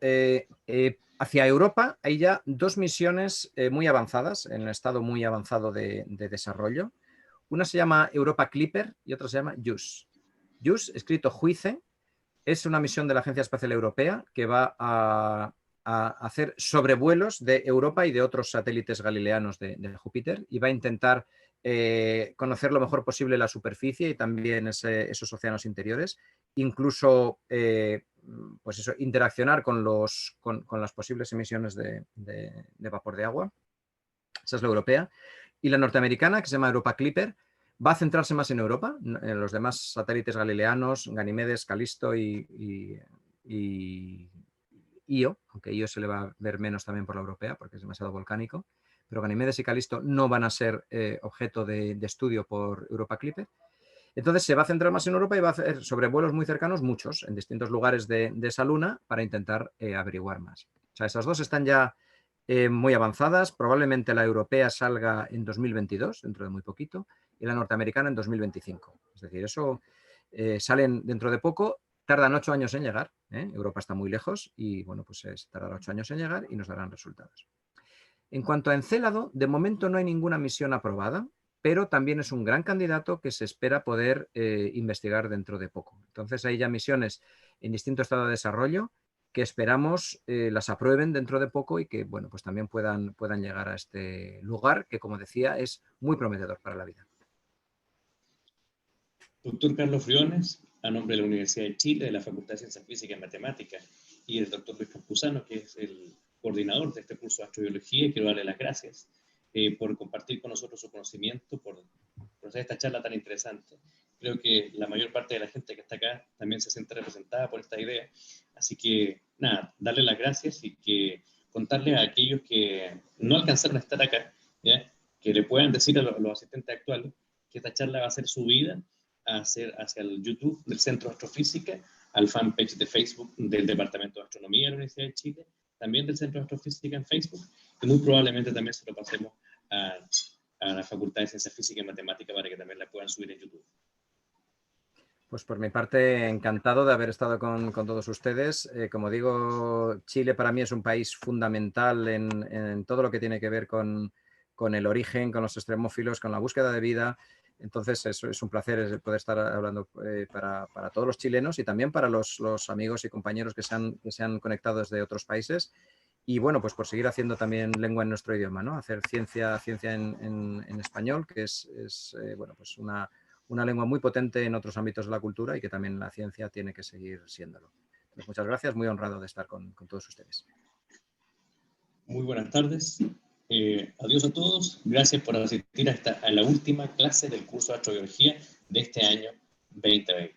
Hacia Europa hay ya dos misiones muy avanzadas, en el estado muy avanzado de desarrollo. Una se llama Europa Clipper y otra se llama JUICE. JUICE, escrito Juice, es una misión de la Agencia Espacial Europea que va a hacer sobrevuelos de Europa y de otros satélites galileanos de Júpiter y va a intentar conocer lo mejor posible la superficie y también esos océanos interiores, incluso pues eso, interaccionar con las posibles emisiones de vapor de agua. Esa es la europea. Y la norteamericana, que se llama Europa Clipper, va a centrarse más en Europa, en los demás satélites galileanos, Ganimedes, Calisto y Io, aunque Io se le va a ver menos también por la europea porque es demasiado volcánico, pero Ganimedes y Calisto no van a ser objeto de estudio por Europa Clipper. Entonces se va a centrar más en Europa y va a hacer sobrevuelos muy cercanos, muchos, en distintos lugares de esa luna para intentar averiguar más. O sea, esas dos están ya muy avanzadas. Probablemente la europea salga en 2022, dentro de muy poquito, y la norteamericana en 2025. Es decir, eso salen dentro de poco. Tardan 8 años en llegar, Europa está muy lejos y bueno, pues tardará 8 años en llegar y nos darán resultados. En cuanto a Encélado, de momento no hay ninguna misión aprobada, pero también es un gran candidato que se espera poder investigar dentro de poco. Entonces hay ya misiones en distinto estado de desarrollo que esperamos las aprueben dentro de poco y que bueno, pues también puedan llegar a este lugar que, como decía, es muy prometedor para la vida. Doctor Carlos Briones, a nombre de la Universidad de Chile, de la Facultad de Ciencias Físicas y Matemáticas, y del doctor Luis Campuzano, que es el coordinador de este curso de astrobiología, quiero darle las gracias por compartir con nosotros su conocimiento, por hacer esta charla tan interesante. Creo que la mayor parte de la gente que está acá también se siente representada por esta idea. Así que, nada, darle las gracias y que contarle a aquellos que no alcanzaron a estar acá, ¿ya? Que le puedan decir a los asistentes actuales que esta charla va a ser subida hacia el YouTube del Centro de Astrofísica, al fanpage de Facebook del Departamento de Astronomía de la Universidad de Chile, también del Centro de Astrofísica en Facebook, y muy probablemente también se lo pasemos a la Facultad de Ciencias Físicas y Matemáticas para que también la puedan subir en YouTube. Pues por mi parte, encantado de haber estado con todos ustedes. Como digo, Chile para mí es un país fundamental en todo lo que tiene que ver con el origen, con los extremófilos, con la búsqueda de vida. Entonces, es un placer poder estar hablando para todos los chilenos y también para los amigos y compañeros que se han conectado desde otros países. Y bueno, pues por seguir haciendo también lengua en nuestro idioma, ¿no? Hacer ciencia en español, que es bueno, pues una lengua muy potente en otros ámbitos de la cultura y que también la ciencia tiene que seguir siéndolo. Entonces, muchas gracias, muy honrado de estar con todos ustedes. Muy buenas tardes. Adiós a todos. Gracias por asistir a la última clase del curso de astrobiología de este año 2020.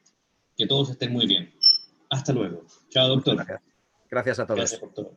Que todos estén muy bien. Hasta luego. Chao, doctor. Gracias. Gracias a todos. Gracias por todo.